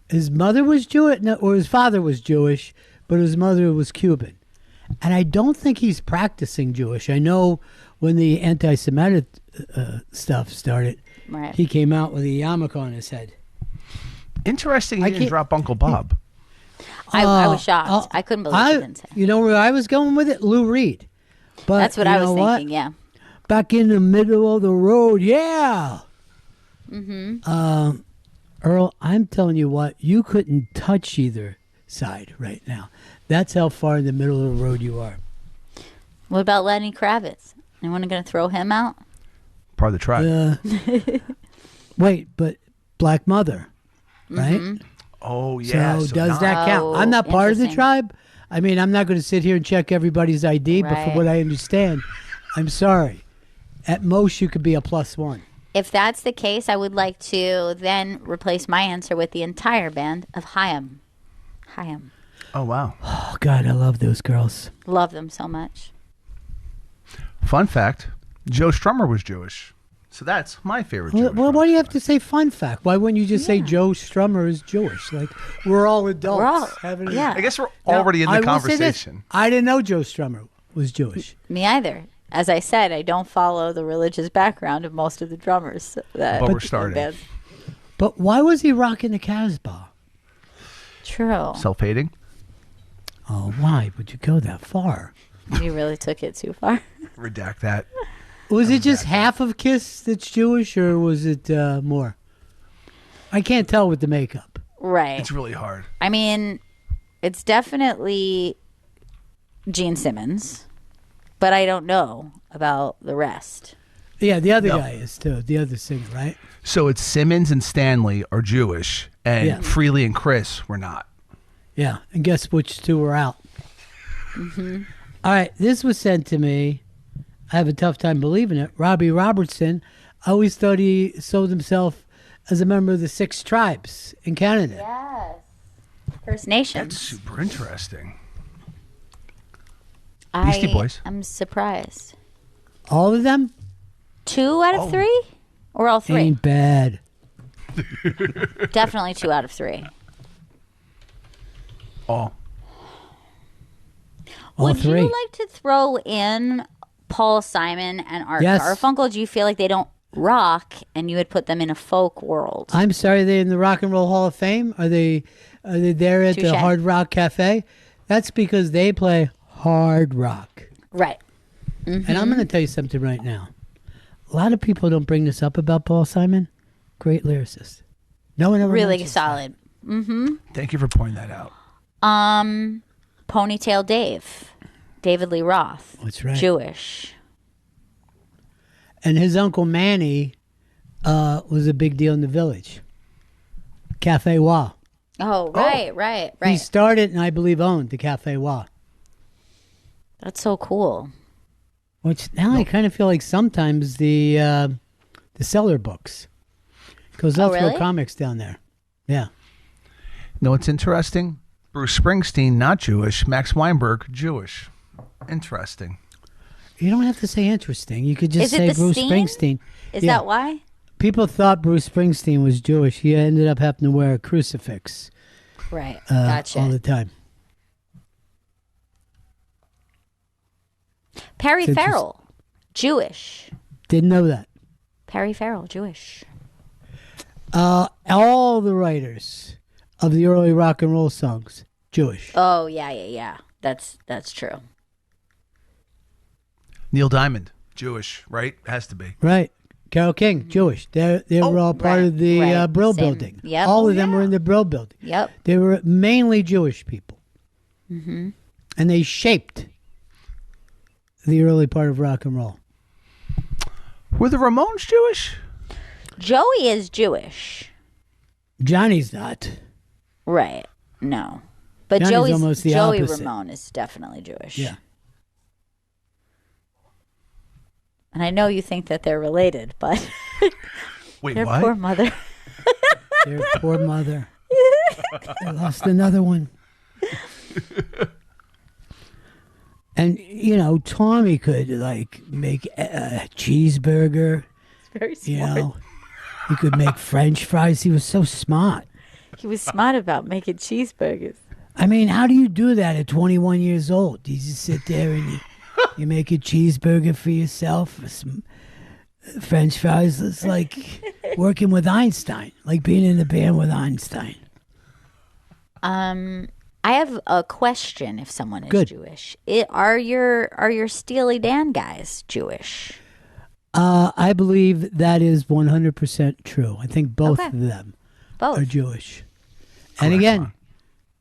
his mother was Jewish, or his father was Jewish, but his mother was Cuban. And I don't think he's practicing Jewish. I know when the anti-Semitic stuff started, Right. he came out with a yarmulke on his head. Interesting. He didn't can't- drop Uncle Bob. I was shocked. I couldn't believe he didn't say. You know where I was going with it? Lou Reed. But That's what you I was know what? thinking. Yeah. Back in the middle of the road, yeah. Earl, I'm telling you what, you couldn't touch either side right now. That's how far in the middle of the road you are. What about Lenny Kravitz? Anyone going to throw him out? Part of the tribe. Wait, but Black Mother, right? Oh, yeah. So does that count? Oh, I'm not part of the interesting. tribe. I mean, I'm not going to sit here and check everybody's ID, but from Right. what I understand, I'm sorry. At most, you could be a +1. If that's the case, I would like to then replace my answer with the entire band of Hayam. Hayam. Oh, wow. Oh, God, I love those girls. Love them so much. Fun fact, Joe Strummer was Jewish. So that's my favorite Jewish. Well, why do you have to say fun fact? Why wouldn't you just say Joe Strummer is Jewish? Like, we're all adults. We're all- having a- yeah. I guess we're Now, already in I the will say this. conversation. I didn't know Joe Strummer was Jewish. Me either. As I said, I don't follow the religious background of most of the drummers. That But we're starting. bands. But why was he rocking the Casbah? True. Self-hating? Oh, why would you go that far? You really took it too far. Redact that. Was it just half of Kiss that's Jewish, or was it more? I can't tell with the makeup. Right. It's really hard. I mean, it's definitely Gene Simmons, but I don't know about the rest. Yeah, the other No. guy is too. The other singer, right? So it's Simmons and Stanley are Jewish, and Yeah. Freely and Chris were not. Yeah, and guess which two were out? All right, this was sent to me. I have a tough time believing it. Robbie Robertson. I always thought he sold himself as a member of the 6 tribes in Canada. Yes. First Nations. That's super interesting. I Beastie Boys. am surprised. All of them 2 out of 3? Or all 3? ain't bad. Definitely 2 out of 3. All. All Would 3. you like to throw in Paul Simon and Art Yes. Garfunkel? Do you feel like they don't rock and you would put them in a folk world? I'm sorry, they're in the Rock and Roll Hall of Fame. Are they there at the Touche. Hard Rock Cafe? That's because they play hard rock. Right. And I'm going to tell you something right now. A lot of people don't bring this up about Paul Simon. Great lyricist. No one ever Really mentions solid. Thank you for pointing that out. Ponytail Dave. David Lee Roth. That's right. Jewish. that. And his uncle Manny was a big deal in the village. Cafe Wa. Oh, right. He started and I believe owned the Cafe Wa. That's so cool. Which now I kind of feel like sometimes the Cellar Books. Because they'll throw really? comics down there. Yeah. Know what's interesting? Bruce Springsteen, not Jewish. Max Weinberg, Jewish. Interesting. You don't have to say interesting. You could just Is it say the Bruce Steen? Springsteen. Is Yeah. that why? People thought Bruce Springsteen was Jewish. He ended up having to wear a crucifix Right. all Gotcha. the time. Perry It's interesting. Farrell. Jewish. Didn't know that. Perry Farrell. Jewish. All the writers of the early rock and roll songs, Jewish. Oh, yeah. That's true. Neil Diamond, Jewish, right? Has to be. Right. Carole King, Jewish. They were all part right, of the right. Brill Same. Building. Yep. All Oh, of them were in the Brill Building. Yep. They were mainly Jewish people. Mm-hmm. And they shaped the early part of rock and roll. Were the Ramones Jewish? Joey is Jewish. Johnny's not. Right. No. But Johnny's almost the Joey opposite. Ramone is definitely Jewish. Yeah. And I know you think that they're related, but Wait, their what? poor mother. Their poor mother. They lost another one. And, Tommy could, make a cheeseburger. Very You smart. know, he could make French fries. He was so smart. He was smart about making cheeseburgers. I mean, how do you do that at 21 years old? Do you just sit there and you make a cheeseburger for yourself, or some French fries? It's like working with Einstein, like being in the band with Einstein. I have a question. If someone is Good. Jewish, are your Steely Dan guys Jewish? I believe that is 100% true. I think both Okay. of them Both. are Jewish. And again,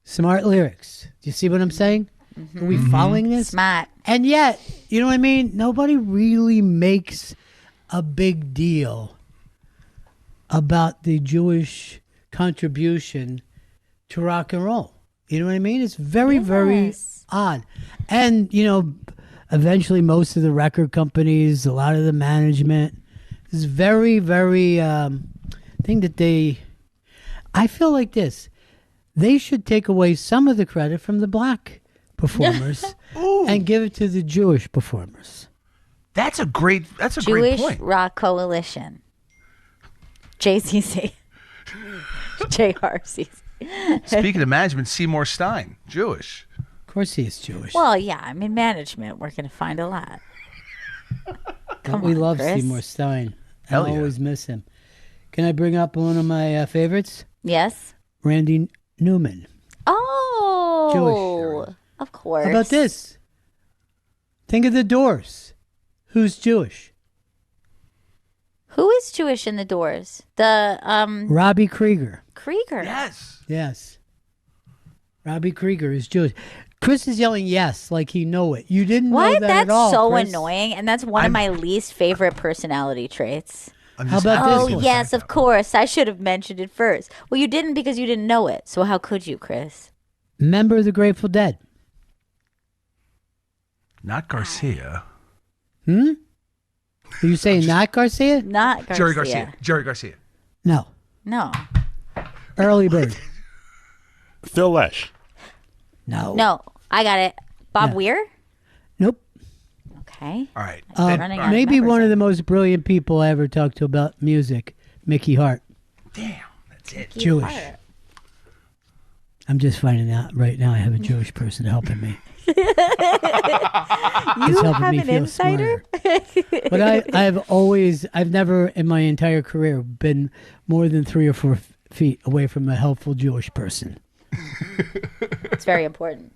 smart lyrics. Do you see what I'm saying? Are we following this? Smart. And yet, you know what I mean? Nobody really makes a big deal about the Jewish contribution to rock and roll. You know what I mean? It's very, very Yes. odd. And, eventually most of the record companies, a lot of the management is very, very, thing that I feel like this. They should take away some of the credit from the black performers and give it to the Jewish performers. That's a great Jewish point. Rock Coalition. JCC. JRCC. Speaking of management, Seymour Stein, Jewish. Of course he is Jewish. Well, yeah, I mean, management, we're going to find a lot. But we on, love Chris. Seymour Stein. Hell I yeah. always miss him. Can I bring up one of my favorites? Yes? Randy Newman. Oh. Jewish. Of course. How about this? Think of the Doors. Who's Jewish? Who is Jewish in the Doors? The Robbie Krieger. Krieger. Yes. Yes. Robbie Krieger is Jewish. Chris is yelling yes, like he know it. You didn't know What? that That's at all, so Chris. annoying, and that's one of my least favorite personality traits. How about this Oh, one? yes, of course. I should have mentioned it first. Well, you didn't because you didn't know it. So how could you, Chris? Member of the Grateful Dead. Not Garcia. Are you saying not Garcia? Not Garcia. Jerry Garcia. Jerry Garcia. No. No. Early Bird. Phil Lesh. No. No. I got it. Bob Yeah. Weir? Nope. Okay. All right. running out of Maybe members one of then. the most brilliant people I ever talked to about music, Mickey Hart. Damn, that's it. Jewish. Hart. I'm just finding out right now I have a Jewish person helping me. You helping have me an feel insider? But I've never in my entire career been more than 3 or 4 feet away from a helpful Jewish person. It's very important.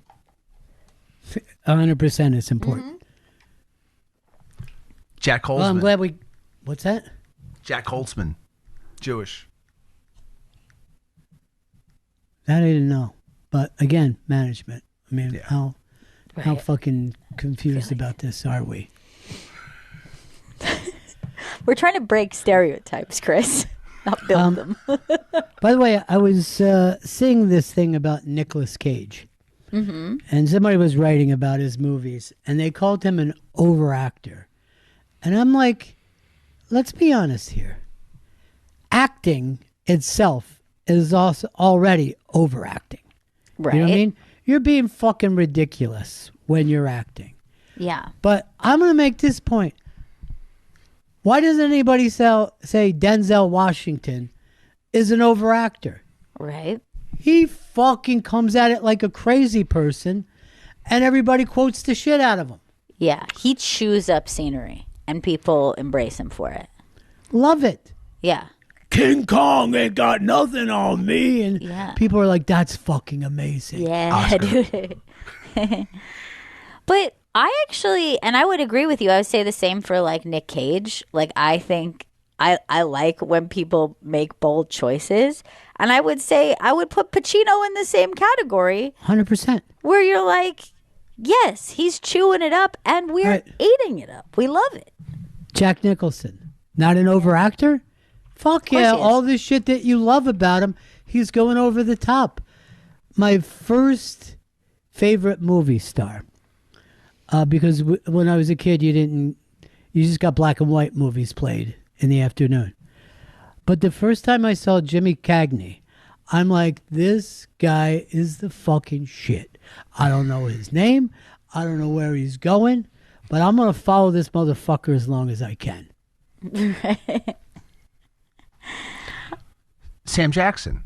100% it's important. Jack Holzman. Well, I'm glad what's that? Jack Holtzman, Jewish. That I didn't know. But again, management. I mean, Yeah. how Right. fucking confused about this are we? We're trying to break stereotypes, Chris, not build them. By the way, I was seeing this thing about Nicolas Cage. Mm-hmm. And somebody was writing about his movies, and they called him an overactor. And I'm like, let's be honest here. Acting itself is also already overacting. Right. You know what I mean? You're being fucking ridiculous when you're acting. Yeah. But I'm going to make this point. Why doesn't anybody say Denzel Washington is an overactor? Right. He fucking comes at it like a crazy person, and everybody quotes the shit out of him. Yeah. He chews up scenery, and people embrace him for it. Love it. Yeah. King Kong ain't got nothing on me. And Yeah. people are like, that's fucking amazing. Yeah, dude. But I actually, and I would agree with you. I would say the same for like Nick Cage. Like I think I like when people make bold choices, and I would say I would put Pacino in the same category 100%. where you're like, yes, he's chewing it up, and we're Right. eating it up. We love it. Jack Nicholson, not an overactor? Fuck yeah, he is. all this shit that you love about him, he's going over the top. My first favorite movie star, because when I was a kid, you just got black and white movies played in the afternoon. But the first time I saw Jimmy Cagney, I'm like, this guy is the fucking shit. I don't know his name. I don't know where he's going, but I'm going to follow this motherfucker as long as I can. Sam Jackson.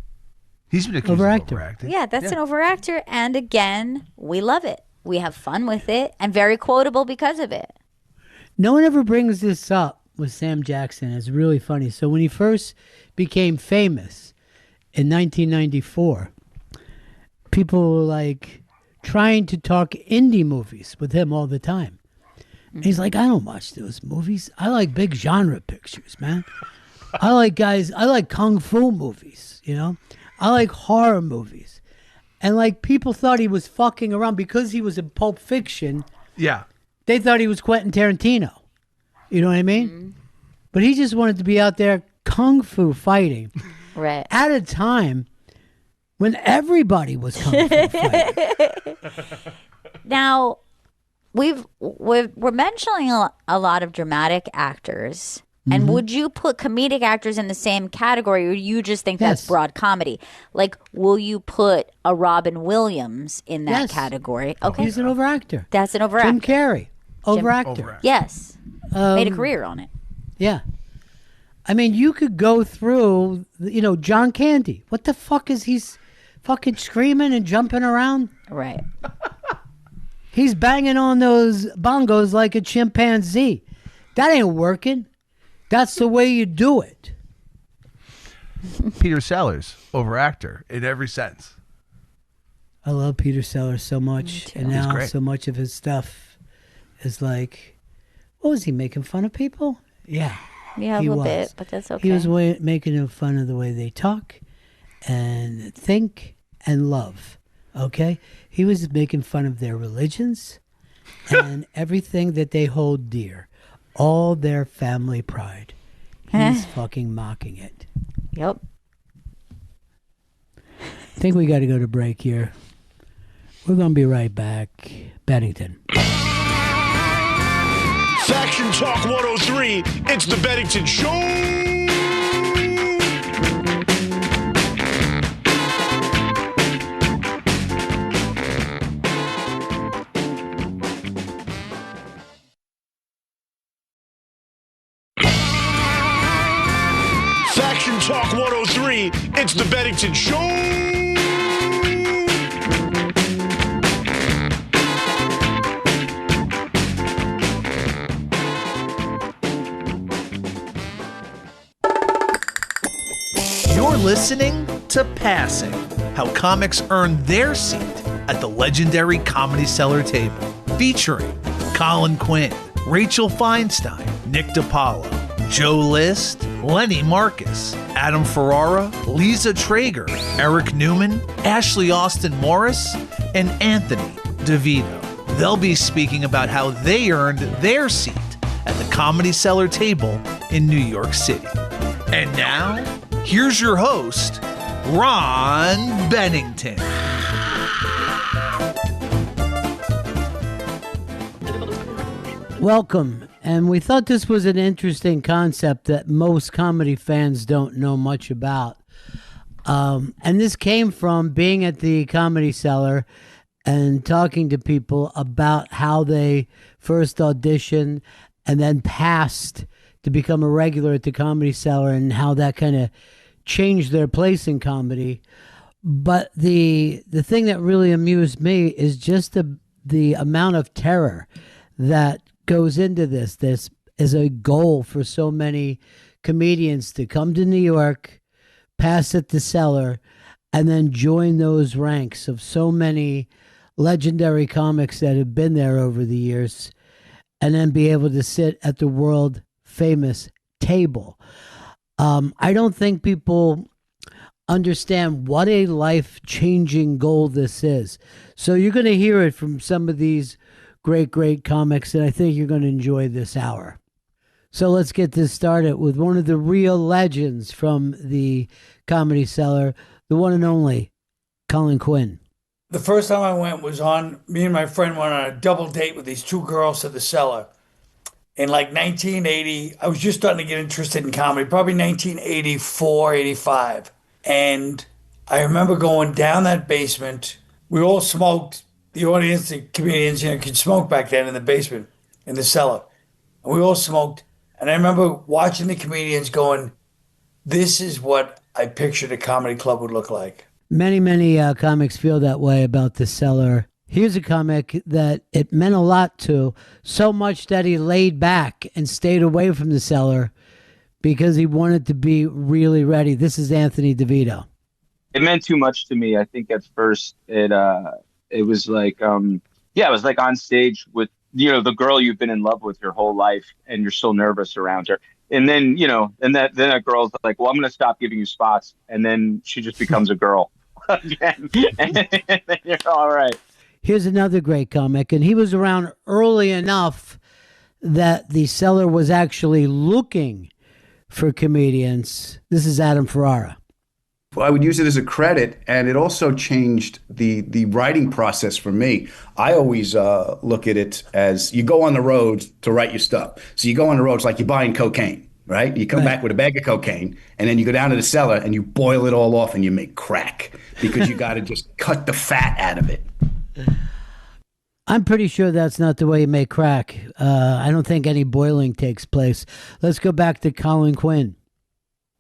He's been accused Overactor. of overacting. Yeah, that's an overactor. And again, we love it. We have fun with it and very quotable because of it. No one ever brings this up with Sam Jackson. It's really funny. So when he first became famous in 1994, people were like trying to talk indie movies with him all the time. And he's like, I don't watch those movies. I like big genre pictures, man. I like kung fu movies, you know? I like horror movies. And like people thought he was fucking around because he was in Pulp Fiction. Yeah. They thought he was Quentin Tarantino. You know what I mean? But he just wanted to be out there kung fu fighting Right. at a time when everybody was kung fu fighting. Now, we're mentioning a lot of dramatic actors. And would you put comedic actors in the same category, or you just think that's Yes. broad comedy? Like, will you put a Robin Williams in that Yes. category? Okay, He's an overactor. that's an overactor. Jim Carrey, overactor. Overactor. Yes, made a career on it. Yeah. I mean, you could go through, John Candy. What the fuck is he's fucking screaming and jumping around? Right. He's banging on those bongos like a chimpanzee. That ain't working. That's the way you do it. Peter Sellers, overactor in every sense. I love Peter Sellers so much. And He's now great. so much of his stuff is like, what was he, making fun of people? Yeah. Yeah, a he little was. bit, but that's okay. He was making fun of the way they talk and think and love. Okay? He was making fun of their religions and everything that they hold dear. All their family pride. He's fucking mocking it. Yep. I think we got to go to break here. We're going to be right back. Bennington. Faction Talk 103, it's the Bennington Show. Faction Talk 103, it's the Bennington Show. You're listening to Passing, how comics earn their seat at the legendary Comedy Cellar table, featuring Colin Quinn, Rachel Feinstein, Nick DiPaolo, Joe List, Lenny Marcus, Adam Ferrara, Lisa Traeger, Eric Newman, Ashley Austin Morris, and Anthony DeVito. They'll be speaking about how they earned their seat at the Comedy Cellar table in New York City. And now, here's your host, Ron Bennington. Welcome. And we thought this was an interesting concept that most comedy fans don't know much about. And this came from being at the Comedy Cellar and talking to people about how they first auditioned and then passed to become a regular at the Comedy Cellar and how that kind of changed their place in comedy. But the thing that really amused me is just the amount of terror that goes into this. This is a goal for so many comedians to come to New York, pass at the Cellar, and then join those ranks of so many legendary comics that have been there over the years, and then be able to sit at the world famous table. I don't think people understand what a life-changing goal this is. So you're going to hear it from some of these great comics, and I think you're going to enjoy this hour. So let's get this started with one of the real legends from the Comedy Cellar, the one and only Colin Quinn. The first time I went was me and my friend went on a double date with these two girls to the Cellar. In like 1980, I was just starting to get interested in comedy, probably 1984, 85. And I remember going down that basement. We all smoked. The audience, the comedians, could smoke back then in the basement, in the Cellar. And we all smoked. And I remember watching the comedians going, this is what I pictured a comedy club would look like. Many comics feel that way about the Cellar. Here's a comic that it meant a lot to, so much that he laid back and stayed away from the Cellar because he wanted to be really ready. This is Anthony DeVito. It meant too much to me. I think at first it was like it was like on stage with the girl you've been in love with your whole life and you're still nervous around her. And then, and then that girl's like, well, I'm going to stop giving you spots. And then she just becomes a girl again. And then you're all right. Here's another great comic, and he was around early enough that the Cellar was actually looking for comedians. This is Adam Ferrara. I would use it as a credit, and it also changed the writing process for me. I always look at it as you go on the road to write your stuff. So you go on the road, it's like you're buying cocaine, right? You come back with a bag of cocaine, and then you go down to the cellar and you boil it all off and you make crack because you got to just cut the fat out of it. I'm pretty sure that's not the way you make crack. I don't think any boiling takes place. Let's go back to Colin Quinn.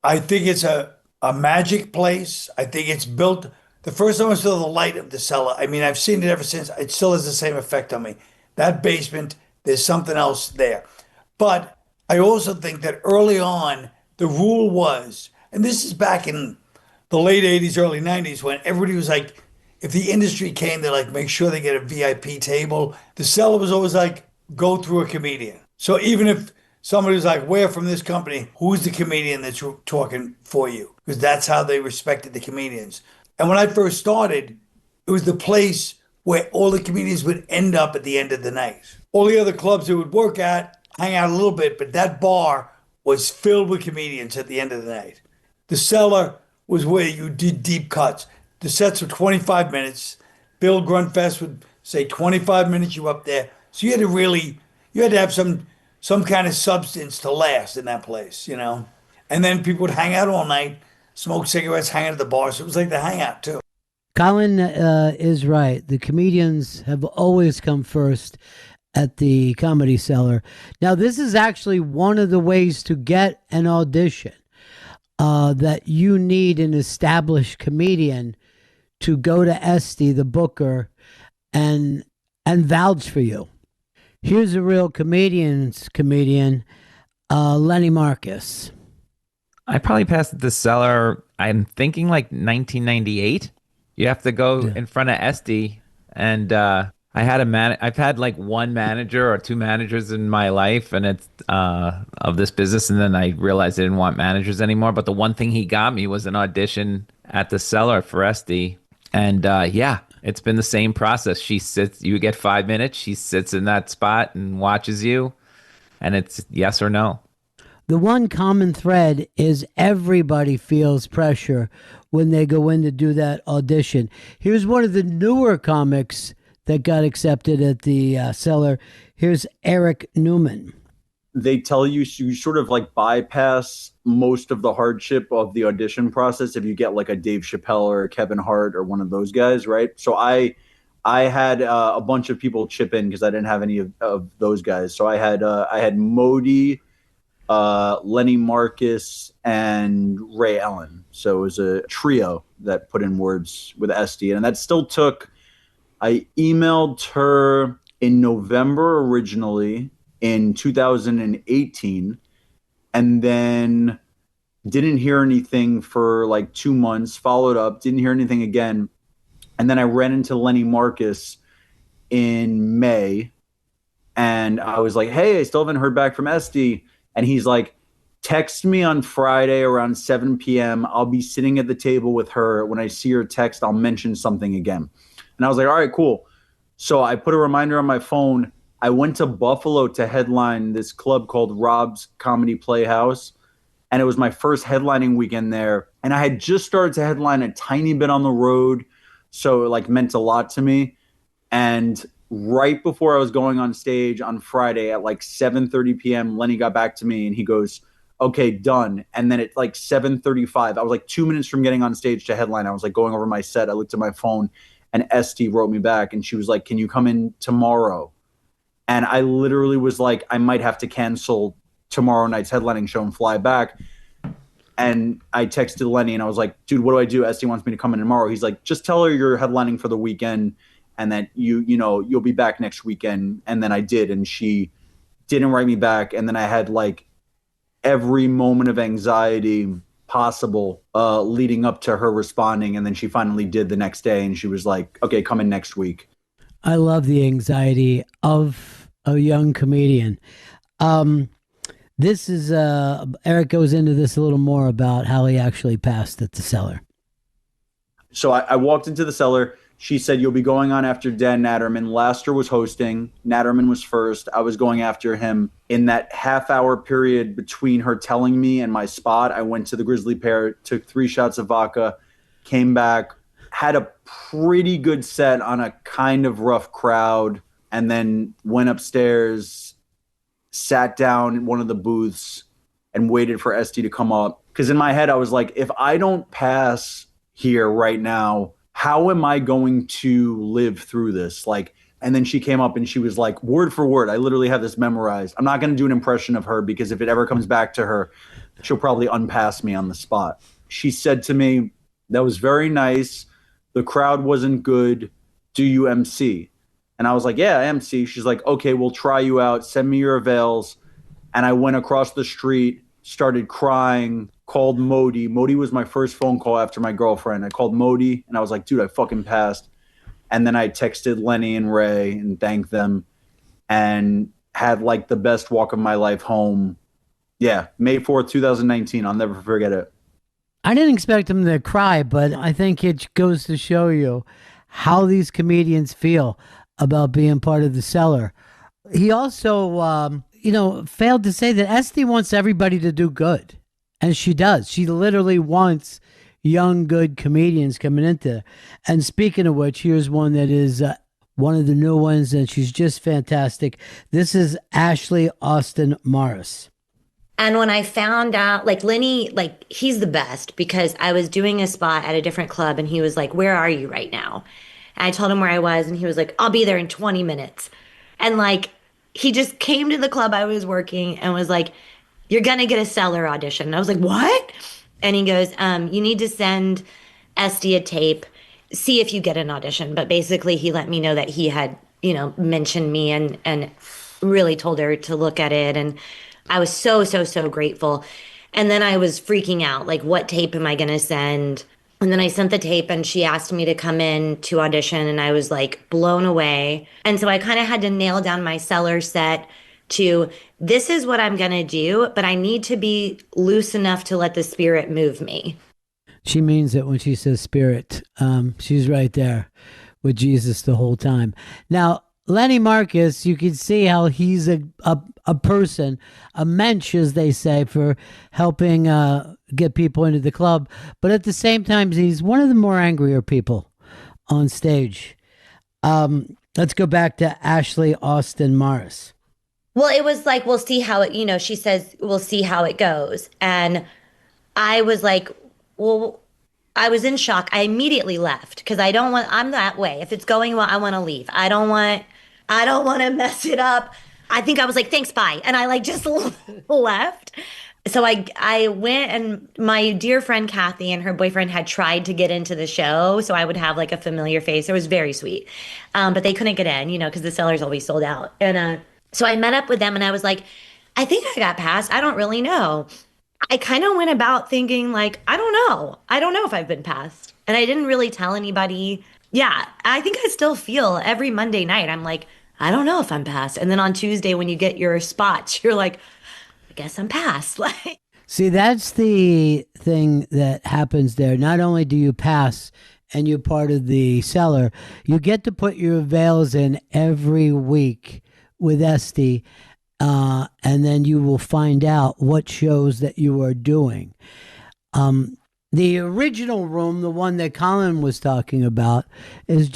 I think it's a magic place. I think it's built. The first time I saw the light of the Cellar, I mean, I've seen it ever since. It still has the same effect on me. That basement, there's something else there. But I also think that early on, the rule was, and this is back in the late 80s, early 90s, when everybody was like, if the industry came, they like make sure they get a VIP table. The Cellar was always like, go through a comedian. So even if somebody was like, we're from this company, who's the comedian that's talking for you? Because that's how they respected the comedians. And when I first started, it was the place where all the comedians would end up at the end of the night. All the other clubs they would work at, hang out a little bit, but that bar was filled with comedians at the end of the night. The Cellar was where you did deep cuts. The sets were 25 minutes. Bill Grunfest would say 25 minutes, you up there. So you had to have some kind of substance to last in that place, And then people would hang out all night, smoke cigarettes, hang out at the bar. So it was like the hangout, too. Colin is right. The comedians have always come first at the Comedy Cellar. Now, this is actually one of the ways to get an audition, that you need an established comedian to go to Esty, the booker, and vouch for you. Here's a real comedian, Lenny Marcus. I probably passed the Cellar, I'm thinking like 1998. You have to go in front of Esty, and I've had like one manager or two managers in my life, and it's of this business, and then I realized I didn't want managers anymore. But the one thing he got me was an audition at the Cellar for Esty, and it's been the same process. You get 5 minutes, she sits in that spot and watches you, and it's yes or no. The one common thread is everybody feels pressure when they go in to do that audition. Here's one of the newer comics that got accepted at the Cellar. Here's Eric Newman. They tell you sort of like bypass most of the hardship of the audition process if you get like a Dave Chappelle or a Kevin Hart or one of those guys, right? So I had a bunch of people chip in because I didn't have any of those guys. So I had Modi, Lenny Marcus, and Ray Allen. So it was a trio that put in words with Esty, and that still took. I emailed her in November originally in 2018, and then didn't hear anything for like 2 months, followed up, didn't hear anything again. And then I ran into Lenny Marcus in May, and I was like, hey, I still haven't heard back from Esty. And he's like, text me on Friday around 7 p.m. I'll be sitting at the table with her. When I see her text, I'll mention something again. And I was like, all right, cool. So I put a reminder on my phone. I went to Buffalo to headline this club called Rob's Comedy Playhouse. And it was my first headlining weekend there. And I had just started to headline a tiny bit on the road. So it like meant a lot to me. And right before I was going on stage on Friday at like 7:30 p.m., Lenny got back to me and he goes, okay, done. And then at like 7:35, I was like 2 minutes from getting on stage to headline. I was like going over my set. I looked at my phone and Esty wrote me back and she was like, can you come in tomorrow? And I literally was like, I might have to cancel tomorrow night's headlining show and fly back. And I texted Lenny and I was like, dude, what do I do? Esty wants me to come in tomorrow. He's like, just tell her you're headlining for the weekend and that you'll be back next weekend. And then I did, and she didn't write me back. And then I had like every moment of anxiety possible leading up to her responding. And then she finally did the next day, and she was like, okay, come in next week. I love the anxiety of a young comedian. This is Eric goes into this a little more about how he actually passed at the Cellar. So I walked into the Cellar. She said, you'll be going on after Dan Natterman. Laster was hosting. Natterman was first. I was going after him. In that half-hour period between her telling me and my spot, I went to the Grizzly Pear, took 3 shots of vodka, came back, had a pretty good set on a kind of rough crowd, and then went upstairs, sat down in one of the booths, and waited for Esty to come up. Because in my head, I was like, if I don't pass here right now, how am I going to live through this? And then she came up and she was like, word for word, I literally have this memorized. I'm not going to do an impression of her because if it ever comes back to her, she'll probably unpass me on the spot. She said to me, that was very nice. The crowd wasn't good. Do you MC? And I was like, yeah, I MC. She's like, okay, we'll try you out. Send me your avails. And I went across the street, started crying, called Modi. Modi was my first phone call after my girlfriend. I called Modi and I was like, dude, I fucking passed. And then I texted Lenny and Ray and thanked them and had like the best walk of my life home. Yeah, May 4th, 2019. I'll never forget it. I didn't expect him to cry, but I think it goes to show you how these comedians feel about being part of the Cellar. He also, failed to say that Esty wants everybody to do good. And she does. She literally wants young, good comedians coming into there. And speaking of which, here's one that is one of the new ones, and she's just fantastic. This is Ashley Austin Morris. And when I found out, Lenny, he's the best because I was doing a spot at a different club and he was like, where are you right now? And I told him where I was and he was like, I'll be there in 20 minutes. And he just came to the club I was working and was like, you're going to get a Cellar audition. And I was like, what? And he goes, you need to send Esty a tape, see if you get an audition. But basically he let me know that he had, mentioned me and really told her to look at it. And I was so, so, so grateful. And then I was freaking out, what tape am I going to send? And then I sent the tape and she asked me to come in to audition and I was blown away. And so I kind of had to nail down my Cellar set to this is what I'm going to do, but I need to be loose enough to let the spirit move me. She means it when she says spirit. She's right there with Jesus the whole time. Now, Lenny Marcus, you can see how he's a person, a mensch, as they say, for helping get people into the club. But at the same time, he's one of the more angrier people on stage. Let's go back to Ashley Austin Morris. Well, it was we'll see how it, she says, we'll see how it goes. And I was like, well, I was in shock. I immediately left because I'm that way. If it's going well, I want to leave. I don't want to mess it up. I think I was like, thanks, bye. And I just left. So I went, and my dear friend Kathy and her boyfriend had tried to get into the show. So I would have a familiar face. It was very sweet. But they couldn't get in, because the Cellar's always sold out. And so I met up with them and I was like, I think I got passed. I don't really know. I kind of went about thinking I don't know. I don't know if I've been passed. And I didn't really tell anybody. Yeah, I think I still feel every Monday night, I'm like, I don't know if I'm passed. And then on Tuesday, when you get your spots, you're like, I guess I'm passed. See, that's the thing that happens there. Not only do you pass and you're part of the Cellar, you get to put your avails in every week with Esty, and then you will find out what shows that you are doing. The original room, the one that Colin was talking about, is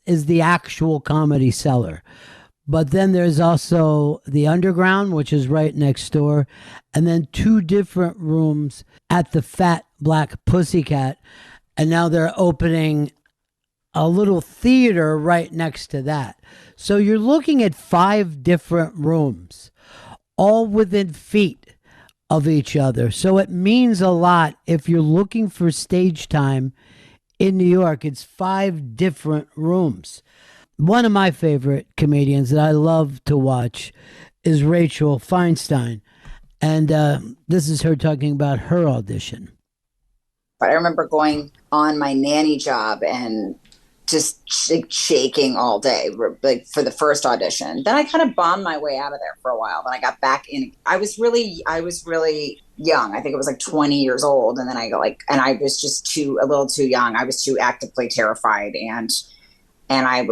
the actual Comedy Cellar. But then there's also the Underground, which is right next door, and then 2 different rooms at the Fat Black Pussycat. And now they're opening a little theater right next to that. So you're looking at 5 different rooms, all within feet of each other. So it means a lot if you're looking for stage time in New York. It's 5 different rooms. One of my favorite comedians that I love to watch is Rachel Feinstein. And this is her talking about her audition. But I remember going on my nanny job and just shaking all day, like for the first audition. Then I kind of bombed my way out of there for a while. Then I got back in. I was really young. I think it was like 20 years old. And then and I was just a little too young. I was too actively terrified, and I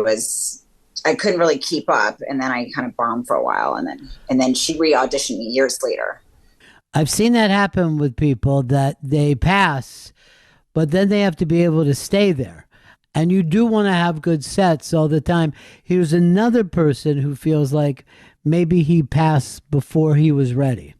couldn't really keep up. And then I kind of bombed for a while, and then she re-auditioned me years later. I've seen that happen with people that they pass, but then they have to be able to stay there. And you do want to have good sets all the time. Here's another person who feels like maybe he passed before he was ready.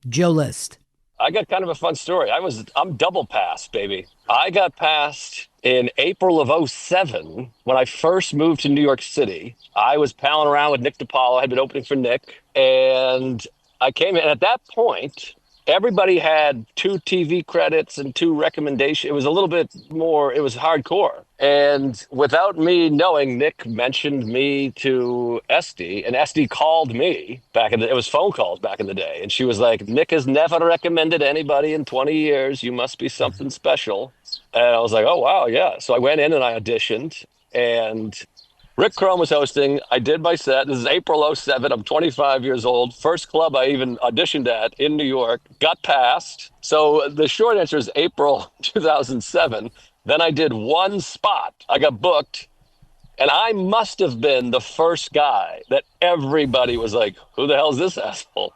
Joe List. I got kind of a fun story. I'm double passed, baby. I got passed in April of '07 when I first moved to New York City. I was palling around with Nick DiPaolo. I had been opening for Nick, and I came in. At that point, everybody had 2 TV credits and 2 recommendations. It was a little bit more, it was hardcore. And without me knowing, Nick mentioned me to Esty, and Esty called me it was phone calls back in the day. And she was like, Nick has never recommended anybody in 20 years. You must be something special. And I was like, oh, wow, yeah. So I went in and I auditioned, and Rick Chrome was hosting. I did my set. This is April '07. I'm 25 years old. First club I even auditioned at in New York. Got passed. So the short answer is April 2007. Then I did 1 spot. I got booked. And I must have been the first guy that everybody was like, who the hell is this asshole?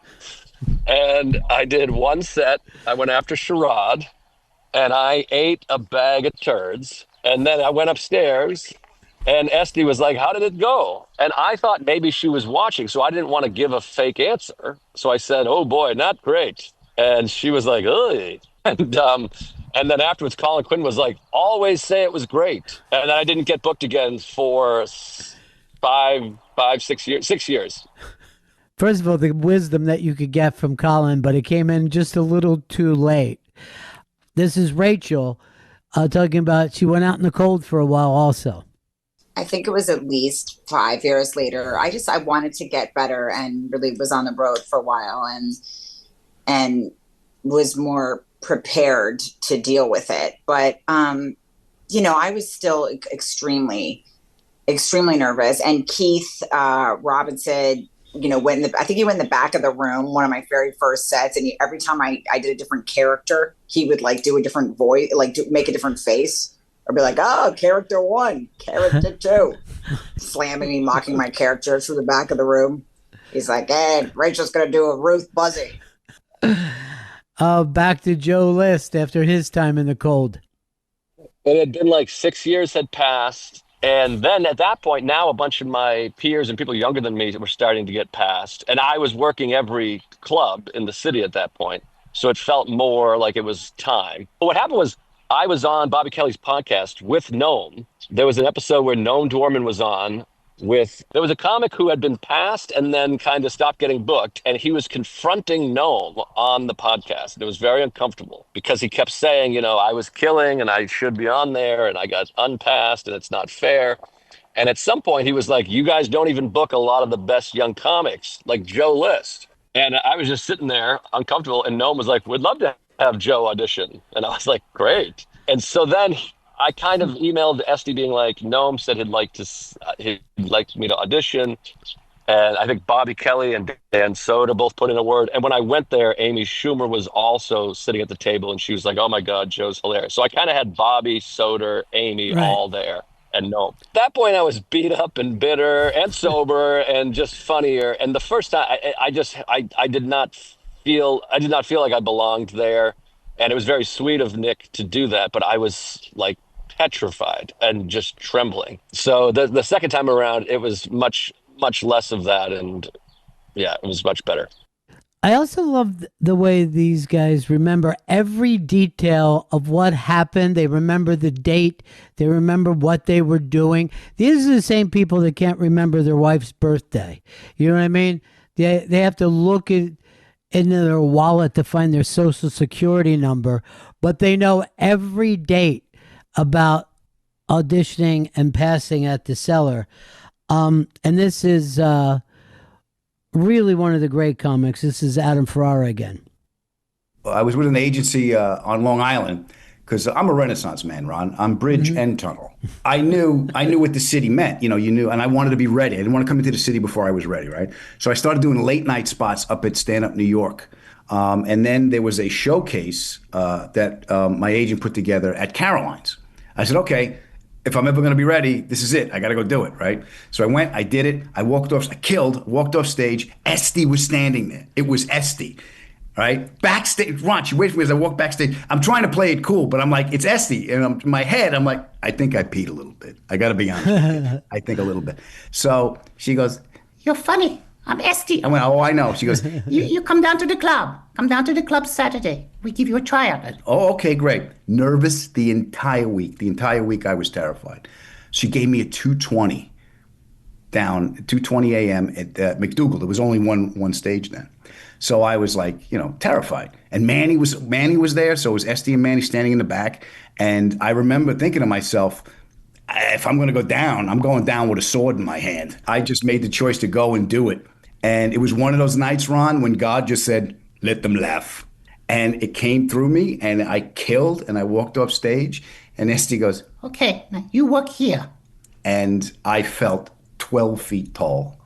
And I did 1 set. I went after Sherrod, and I ate a bag of turds. And then I went upstairs, and Esty was like, how did it go? And I thought maybe she was watching, so I didn't want to give a fake answer. So I said, oh boy, not great. And she was like, ugh. And then afterwards, Colin Quinn was like, always say it was great. And then I didn't get booked again for 6 years. 6 years. First of all, the wisdom that you could get from Colin, but it came in just a little too late. This is Rachel talking about she went out in the cold for a while also. I think it was at least 5 years later. I wanted to get better, and really was on the road for a while, and was more prepared to deal with it. But, I was still extremely, extremely nervous. And Keith Robinson, I think he went in the back of the room, one of my very first sets. And every time I did a different character, he would do a different voice, make a different face. Or be like, oh, character 1, character 2. Slamming me, mocking my character through the back of the room. He's like, hey, Rachel's going to do a Ruth Buzzy. Back to Joe List after his time in the cold. It had been 6 years had passed. And then at that point, now a bunch of my peers and people younger than me were starting to get passed. And I was working every club in the city at that point. So it felt more like it was time. But what happened was, I was on Bobby Kelly's podcast with Noam. There was an episode where Noam Dorman was on there was a comic who had been passed and then kind of stopped getting booked. And he was confronting Noam on the podcast. And it was very uncomfortable because he kept saying, I was killing and I should be on there and I got unpassed and it's not fair. And at some point he was like, you guys don't even book a lot of the best young comics like Joe List. And I was just sitting there uncomfortable. And Noam was like, we'd love to have Joe audition. And I was like, great. And so then I kind of emailed Esty being like, Noam said he'd like me to audition. And I think Bobby Kelly and Dan Soda both put in a word. And when I went there, Amy Schumer was also sitting at the table, and she was like, oh my God, Joe's hilarious. So I kind of had Bobby, Soder, Amy all there. And Noam. At that point, I was beat up and bitter and sober and just funnier. And the first time I did not feel like I belonged there. And it was very sweet of Nick to do that, but I was petrified and just trembling. So the second time around, it was much, much less of that. And yeah, it was much better. I also love the way these guys remember every detail of what happened. They remember the date. They remember what they were doing. These are the same people that can't remember their wife's birthday. You know what I mean? They have to look at in their wallet to find their social security number, but they know every date about auditioning and passing at the cellar. And this is really one of the great comics. This is Adam Ferrara again. I was with an agency on Long Island because I'm a Renaissance man, Ron. I'm bridge and tunnel. I knew what the city meant. You knew, and I wanted to be ready. I didn't want to come into the city before I was ready, right? So I started doing late night spots up at Stand Up New York. And then there was a showcase that my agent put together at Caroline's. I said, okay, if I'm ever going to be ready, this is it. I got to go do it, right? So I went, I did it. I walked off stage. Esty was standing there. It was Esty. Right? Backstage, Ron, she waits for me as I walk backstage. I'm trying to play it cool, but I'm like, it's Esty. And in my head, I'm like, I think I peed a little bit. I got to be honest with you. I think a little bit. So she goes, "You're funny. I'm Esty." I went, "Oh, I know." She goes, you come down to the club. Come down to the club Saturday. We give you a tryout. Oh, okay, great. Nervous the entire week. The entire week I was terrified. She gave me a 2:20 down, 2:20 a.m. at McDougal. There was only one stage then. So I was like, terrified. And Manny was there. So it was Esty and Manny standing in the back. And I remember thinking to myself, if I'm going to go down, I'm going down with a sword in my hand. I just made the choice to go and do it. And it was one of those nights, Ron, when God just said, let them laugh. And it came through me and I killed and I walked off stage. And Esty goes, okay, now you walk here. And I felt 12 feet tall.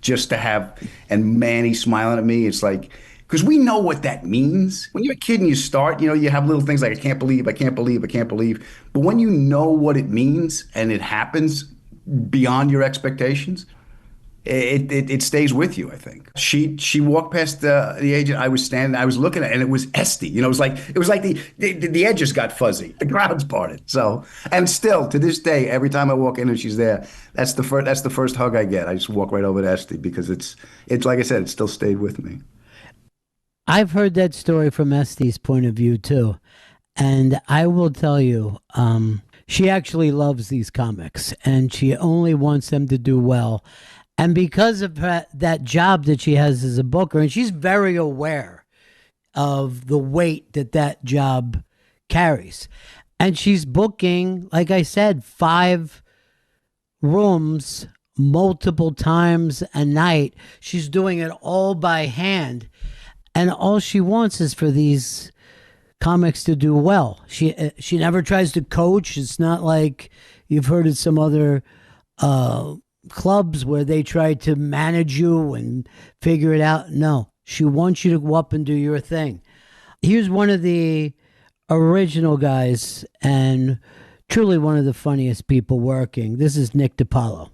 Just to have, and Manny smiling at me, it's like, because we know what that means. When you're a kid and you start, you have little things like, I can't believe. But when you know what it means and it happens beyond your expectations, it stays with you, I think. She walked past the agent. I was standing, I was looking at it, and it was Esty. It was like the edges got fuzzy. The crowd's parted. So, and still to this day, every time I walk in and she's there, that's the first hug I get. I just walk right over to Esty because it's like I said, it still stayed with me. I've heard that story from Esty's point of view too, and I will tell you, she actually loves these comics, and she only wants them to do well. And because of that job that she has as a booker, and she's very aware of the weight that job carries. And she's booking, like I said, 5 rooms multiple times a night. She's doing it all by hand. And all she wants is for these comics to do well. She never tries to coach. It's not like you've heard of some other clubs where they try to manage you and figure it out. No, she wants you to go up and do your thing. Here's one of the original guys and truly one of the funniest people working. This is Nick DiPaolo.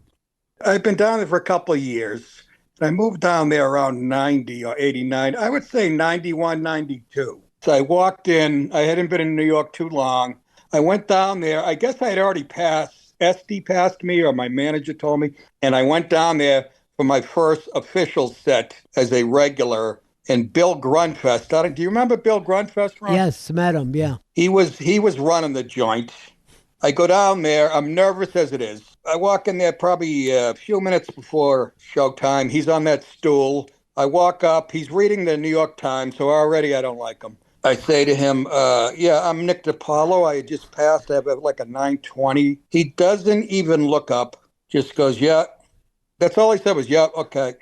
I've been down there for a couple of years. I moved down there around 90 or 89. I would say 91, 92. So I walked in. I hadn't been in New York too long. I went down there. I guess I had already passed. Esty passed me, or my manager told me, and I went down there for my first official set as a regular. And Bill Grunfest, do you remember Bill Grunfest, Ron? Yes, met him, yeah. He was running the joint. I go down there. I'm nervous as it is. I walk in there probably a few minutes before showtime. He's on that stool. I walk up. He's reading the New York Times, so already I don't like him. I say to him, yeah, I'm Nick DiPaolo. I just passed. I have like a 920. He doesn't even look up. Just goes, yeah. That's all he said was, yeah, okay.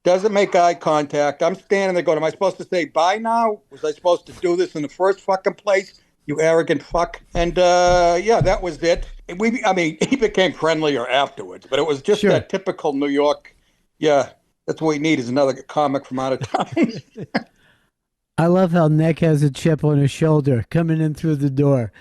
Doesn't make eye contact. I'm standing there going, am I supposed to say bye now? Was I supposed to do this in the first fucking place? You arrogant fuck. And yeah, that was it. He became friendlier afterwards, but it was just that typical New York. Yeah, that's what we need is another comic from out of town. I love how Nick has a chip on his shoulder coming in through the door.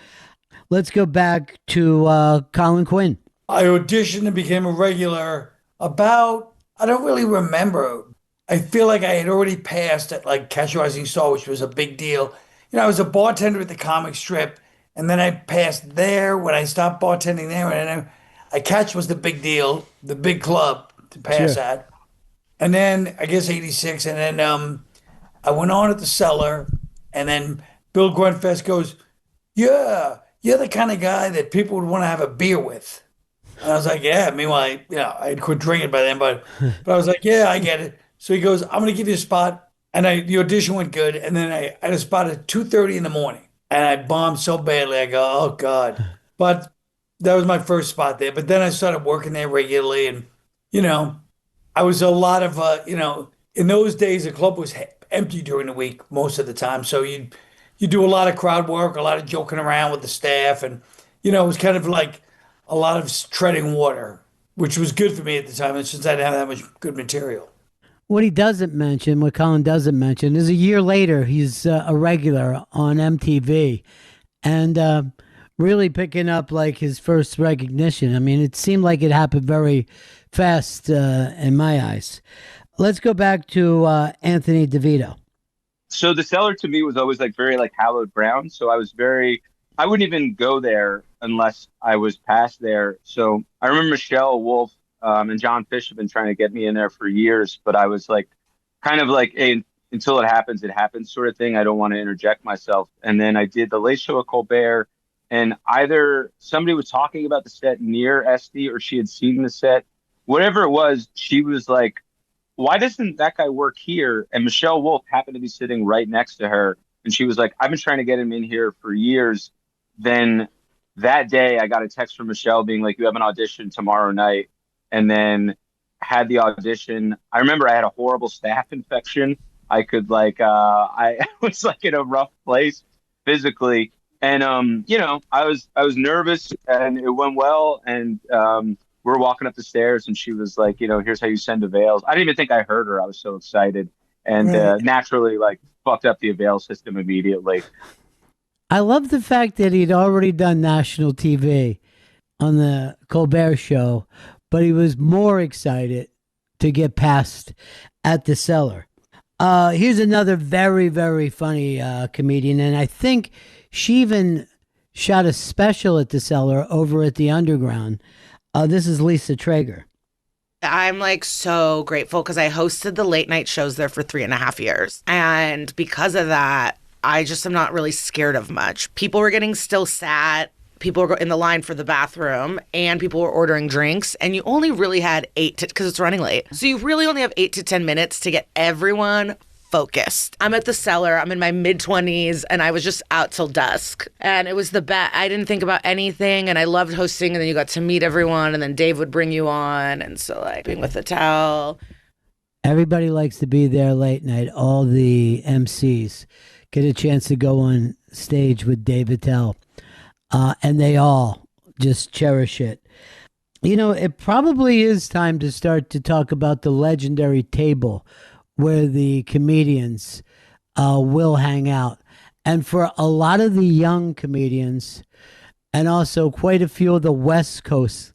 Let's go back to Colin Quinn. I auditioned and became a regular about, I don't really remember. I feel like I had already passed at like Catch a Rising Star, which was a big deal. I was a bartender at the comic strip, and then I passed there when I stopped bartending there. And I Catch was the big deal, the big club to pass at. And then I guess 86, and then I went on at the Cellar, and then Bill Grunfest goes, yeah, you're the kind of guy that people would want to have a beer with. And I was like, yeah. Meanwhile, I had quit drinking by then, but I was like, yeah, I get it. So he goes, I'm going to give you a spot And the audition went good, and then I had a spot at 2:30 in the morning, and I bombed so badly. I go, oh God! But that was my first spot there. But then I started working there regularly, and you know, I was a lot of in those days the club was empty during the week most of the time, so you do a lot of crowd work, a lot of joking around with the staff, and it was kind of like a lot of treading water, which was good for me at the time, and since I didn't have that much good material. What he doesn't mention, what Colin doesn't mention, is a year later he's a regular on MTV, and really picking up like his first recognition. I mean, it seemed like it happened very fast in my eyes. Let's go back to Anthony DeVito. So the cellar to me was always like very like hallowed ground. So I wouldn't even go there unless I was past there. So I remember Michelle Wolf and John Fish have been trying to get me in there for years, but I was like, kind of like, hey, until it happens sort of thing. I don't want to interject myself. And then I did the Late Show with Colbert, and either somebody was talking about the set near Esty or she had seen the set, whatever it was, she was like, why doesn't that guy work here? And Michelle Wolf happened to be sitting right next to her. And she was like, I've been trying to get him in here for years. Then that day, I got a text from Michelle being like, you have an audition tomorrow night. And then had the audition. I remember I had a horrible staph infection. I was like in a rough place physically. And, I was nervous and it went well. And, we're walking up the stairs and she was like, here's how you send avails. I didn't even think I heard her. I was so excited and naturally like fucked up the avail system immediately. I love the fact that he'd already done national TV on the Colbert Show, but he was more excited to get past at the cellar. Here's another very, very funny comedian, and I think she even shot a special at the cellar over at the Underground. This is Lisa Traeger. I'm like so grateful because I hosted the late night shows there for 3.5 years. And because of that, I just am not really scared of much. People were getting still sat. People were in the line for the bathroom and people were ordering drinks. And you only really had because it's running late. So you really only have 8 to 10 minutes to get everyone focused. I'm at the cellar. I'm in my mid-20s and I was just out till dusk. And it was the best. I didn't think about anything and I loved hosting, and then you got to meet everyone and then Dave would bring you on, and so like being with the towel. Everybody likes to be there late night. All the MCs get a chance to go on stage with Dave Attell. And they all just cherish it. It probably is time to start to talk about the legendary table where the comedians will hang out. And for a lot of the young comedians, and also quite a few of the West Coast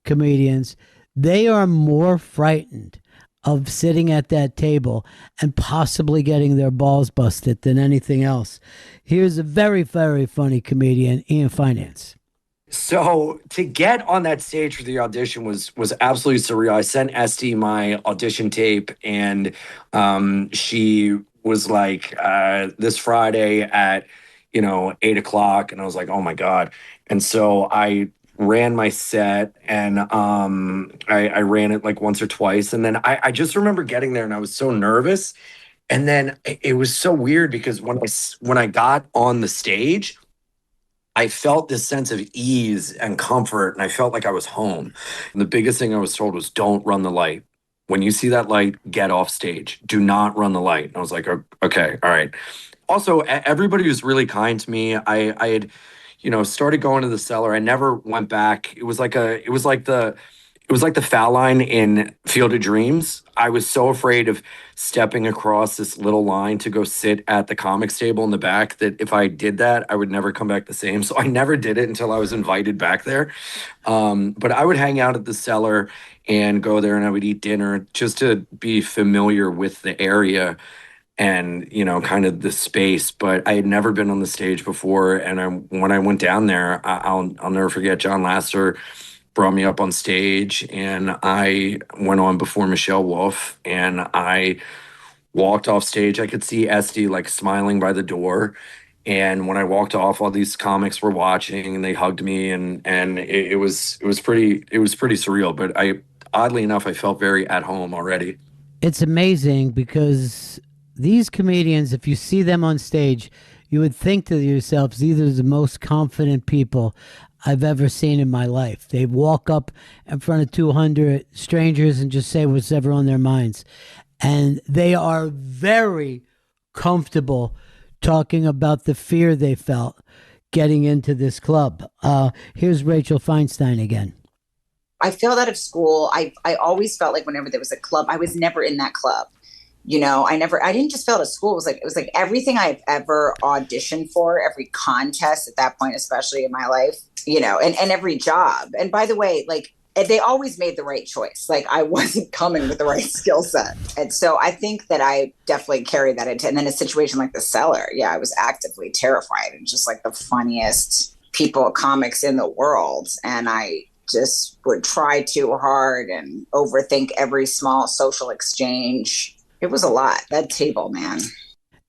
comedians, they are more frightened of sitting at that table and possibly getting their balls busted than anything else. Here's a very, very funny comedian, Ian Finance. So to get on that stage for the audition was absolutely surreal. I sent Esty my audition tape, and she was like, this Friday at 8:00, and I was like, oh my God. And so I ran my set, and I ran it like once or twice, and then I just remember getting there and I was so nervous. And then it was so weird because when I got on the stage, I felt this sense of ease and comfort, and I felt like I was home. And the biggest thing I was told was, don't run the light. When you see that light, get off stage. Do not run the light. And I was like, okay, all right. Also, everybody was really kind to me. I had, started going to the cellar. I never went back. It was like the foul line in Field of Dreams. I was so afraid of stepping across this little line to go sit at the comics table in the back that if I did that, I would never come back the same. So I never did it until I was invited back there. But I would hang out at the cellar and go there, and I would eat dinner just to be familiar with the area and, kind of the space. But I had never been on the stage before. And when I went down there, I'll never forget, John Lasseter brought me up on stage, and I went on before Michelle Wolf, and I walked off stage. I could see Esty like smiling by the door. And when I walked off, all these comics were watching and they hugged me, and it was pretty surreal. But oddly enough, I felt very at home already. It's amazing because these comedians, if you see them on stage, you would think to yourselves, these are the most confident people I've ever seen in my life. They walk up in front of 200 strangers and just say what's ever on their minds. And they are very comfortable talking about the fear they felt getting into this club. Here's Rachel Feinstein again. I failed out of school. I always felt like whenever there was a club, I was never in that club. I didn't just fail out of school. It was like everything I've ever auditioned for, every contest at that point, especially in my life, and every job. And by the way, like they always made the right choice. Like I wasn't coming with the right skill set. And so I think that I definitely carried that into, and then a situation like The Cellar. Yeah, I was actively terrified and just like the funniest comics in the world. And I just would try too hard and overthink every small social exchange. It was a lot. That table, man.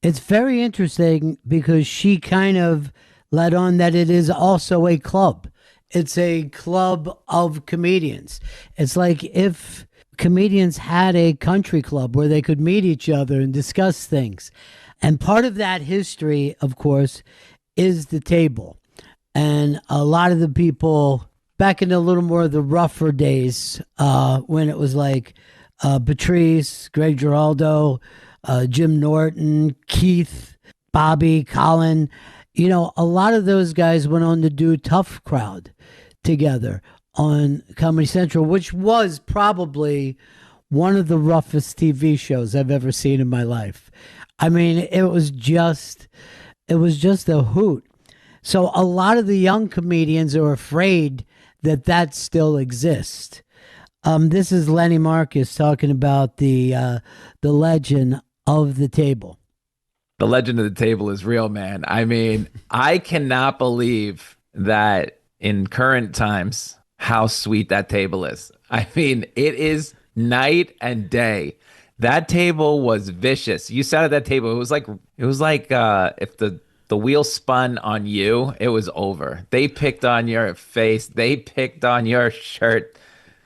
It's very interesting because she kind of let on that it is also a club. It's a club of comedians. It's like if comedians had a country club where they could meet each other and discuss things. And part of that history, of course, is the table. And a lot of the people back in a little more of the rougher days, when it was like Patrice, Greg Giraldo, Jim Norton, Keith, Bobby, Colin, a lot of those guys went on to do Tough Crowd together on Comedy Central, which was probably one of the roughest TV shows I've ever seen in my life. I mean, it was just a hoot. So a lot of the young comedians are afraid that still exists. This is Lenny Marcus talking about the legend of the table. The legend of the table is real, man. I mean, I cannot believe that in current times how sweet that table is. I mean, it is night and day. That table was vicious. You sat at that table. It was like if the wheel spun on you, it was over. They picked on your face. They picked on your shirt.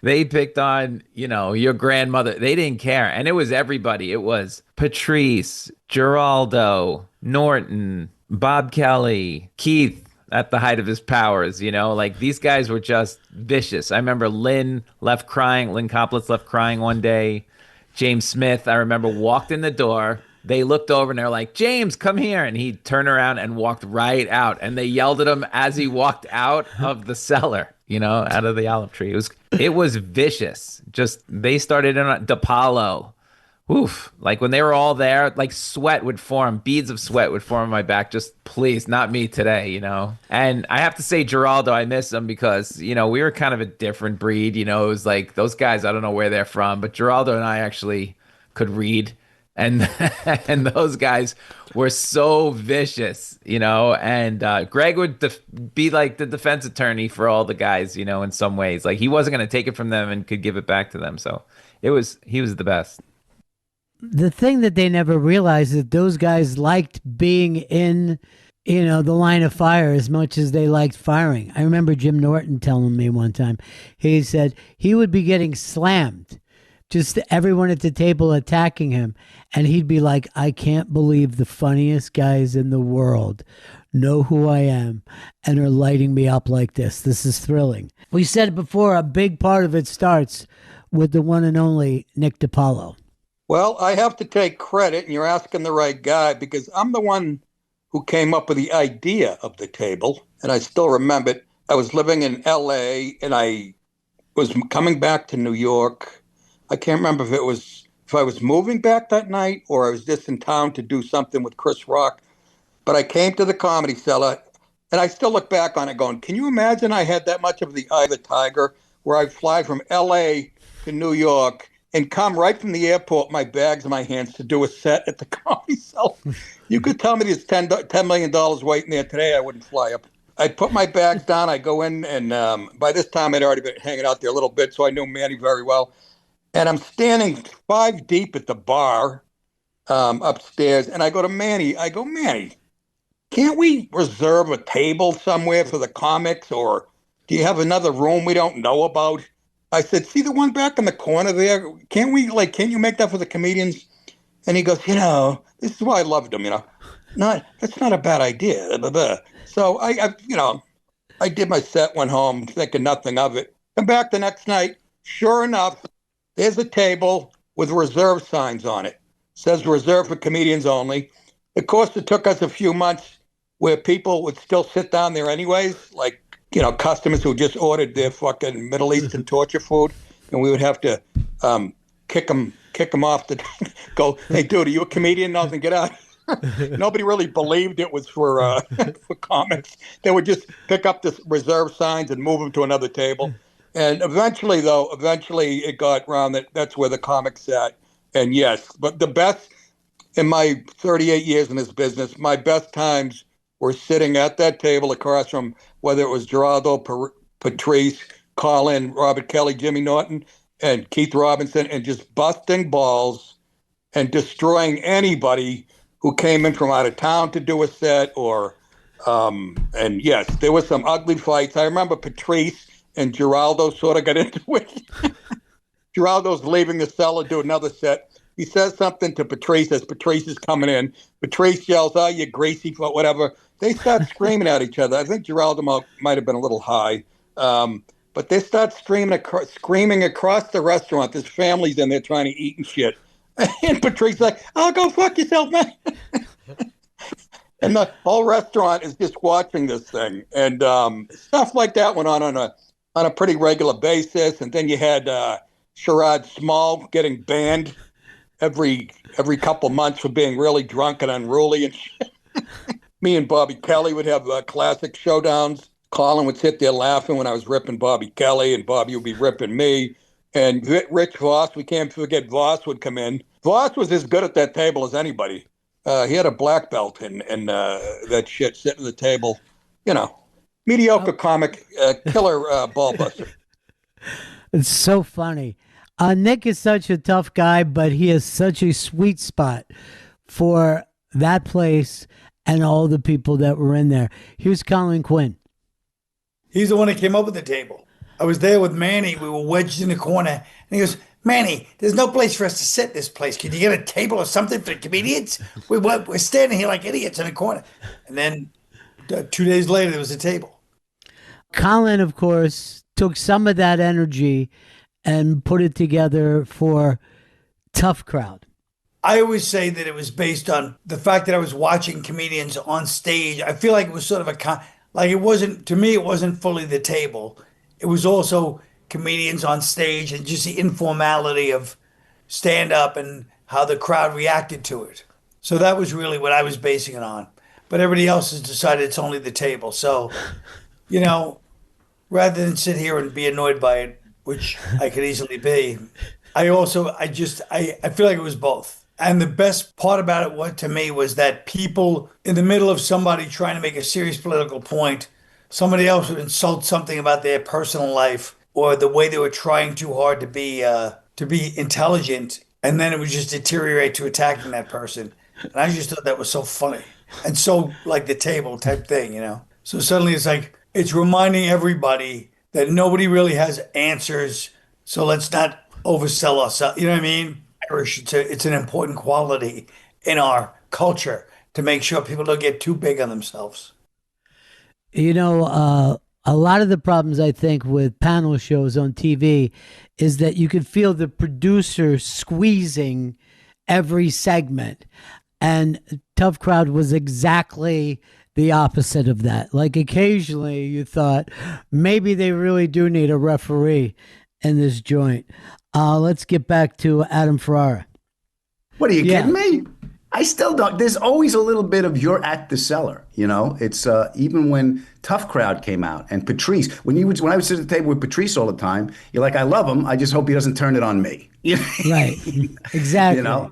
They picked on, your grandmother. They didn't care. And it was everybody. It was Patrice, Giraldo, Norton, Bob Kelly, Keith at the height of his powers, like these guys were just vicious. I remember Lynn Koplitz left crying one day. James Smith, I remember, walked in the door. They looked over and they're like, James, come here. And he turned around and walked right out. And they yelled at him as he walked out of the cellar, out of the olive tree. It was vicious. Just, they started in DePaulo. Oof. Like when they were all there, like beads of sweat would form on my back. Just please, not me today, And I have to say, Giraldo, I miss him because, we were kind of a different breed. It was like those guys, I don't know where they're from, but Giraldo and I actually could read. And and those guys were so vicious, and Greg would be like the defense attorney for all the guys, in some ways. Like he wasn't going to take it from them and could give it back to them. So he was the best. The thing that they never realized is that those guys liked being in, the line of fire as much as they liked firing. I remember Jim Norton telling me one time, he said he would be getting slammed. Just everyone at the table attacking him. And he'd be like, I can't believe the funniest guys in the world know who I am and are lighting me up like this. This is thrilling. We said it before, a big part of it starts with the one and only Nick DiPaolo. Well, I have to take credit, and you're asking the right guy, because I'm the one who came up with the idea of the table. And I still remember it. I was living in L.A., and I was coming back to New York. I can't remember if I was moving back that night or I was just in town to do something with Chris Rock. But I came to the Comedy Cellar, and I still look back on it going, can you imagine I had that much of the eye of the tiger where I'd fly from L.A. to New York and come right from the airport, my bags in my hands, to do a set at the Comedy Cellar? You could tell me there's $10 million waiting there today, I wouldn't fly up. I put my bags down, I go in, and by this time I'd already been hanging out there a little bit, so I knew Manny very well. And I'm standing 5 deep at the bar upstairs, and I go to Manny. I go, Manny, can't we reserve a table somewhere for the comics, or do you have another room we don't know about? I said, see the one back in the corner there? Can't you make that for the comedians? And he goes, there's This is why I loved him, That's not a bad idea. Blah, blah. So I did my set, went home, thinking nothing of it. Come back the next night. Sure enough, there's a table with reserve signs on it. Says reserved for comedians only. Of course, it took us a few months where people would still sit down there anyways, like, customers who just ordered their fucking Middle Eastern torture food. And we would have to kick them off the go, hey, dude, are you a comedian? No, then get out. Nobody really believed it was for for comics. They would just pick up the reserve signs and move them to another table. And eventually it got around that's where the comics sat. And yes, but the best in my 38 years in this business, my best times were sitting at that table across from whether it was Geraldo, Patrice, Colin, Robert Kelly, Jimmy Norton, and Keith Robinson, and just busting balls and destroying anybody who came in from out of town to do a set and yes, there was some ugly fights. I remember Patrice and Geraldo sort of got into it. Geraldo's leaving the cellar to do another set. He says something to Patrice as Patrice is coming in. Patrice yells, "Oh, you greasy foot," whatever. They start screaming at each other. I think Geraldo might have been a little high. But they start screaming across the restaurant. There's families in there trying to eat and shit. And Patrice's like, "Oh, go fuck yourself, man." And the whole restaurant is just watching this thing. And stuff like that went on a pretty regular basis. And then you had Sherrod Small getting banned every couple months for being really drunk and unruly and shit. Me and Bobby Kelly would have classic showdowns. Colin would sit there laughing when I was ripping Bobby Kelly, and Bobby would be ripping me. And Rich Voss, we can't forget Voss would come in. Voss was as good at that table as anybody. He had a black belt and that shit sitting at the table. Mediocre comic, killer ball buster. It's so funny. Nick is such a tough guy, but he has such a sweet spot for that place and all the people that were in there. Here's Colin Quinn. He's the one that came up with the table. I was there with Manny. We were wedged in the corner. And he goes, "Manny, there's no place for us to sit in this place. Can you get a table or something for the comedians? We're standing here like idiots in the corner." And then 2 days later, there was a table. Colin, of course, took some of that energy and put it together for Tough Crowd. I always say that it was based on the fact that I was watching comedians on stage. I feel like it was sort of it wasn't, to me, it wasn't fully the table. It was also comedians on stage and just the informality of stand up and how the crowd reacted to it. So that was really what I was basing it on. But everybody else has decided it's only the table. So, rather than sit here and be annoyed by it, which I could easily be, I feel like it was both. And the best part about it, to me, was that people in the middle of somebody trying to make a serious political point, somebody else would insult something about their personal life or the way they were trying too hard to be intelligent, and then it would just deteriorate to attacking that person. And I just thought that was so funny and so like the table type thing, So suddenly it's like it's reminding everybody that nobody really has answers, so let's not oversell ourselves. You know what I mean? Irish, it's an important quality in our culture to make sure people don't get too big on themselves. A lot of the problems I think with panel shows on TV is that you could feel the producer squeezing every segment. And Tough Crowd was exactly the opposite of that. Like occasionally you thought maybe they really do need a referee in this joint. Let's get back to Adam Ferrara. What, are you kidding me? I still don't. There's always a little bit of you're at the cellar, It's even when Tough Crowd came out and Patrice, when I would sit at the table with Patrice all the time, you're like, I love him. I just hope he doesn't turn it on me. Right. Exactly.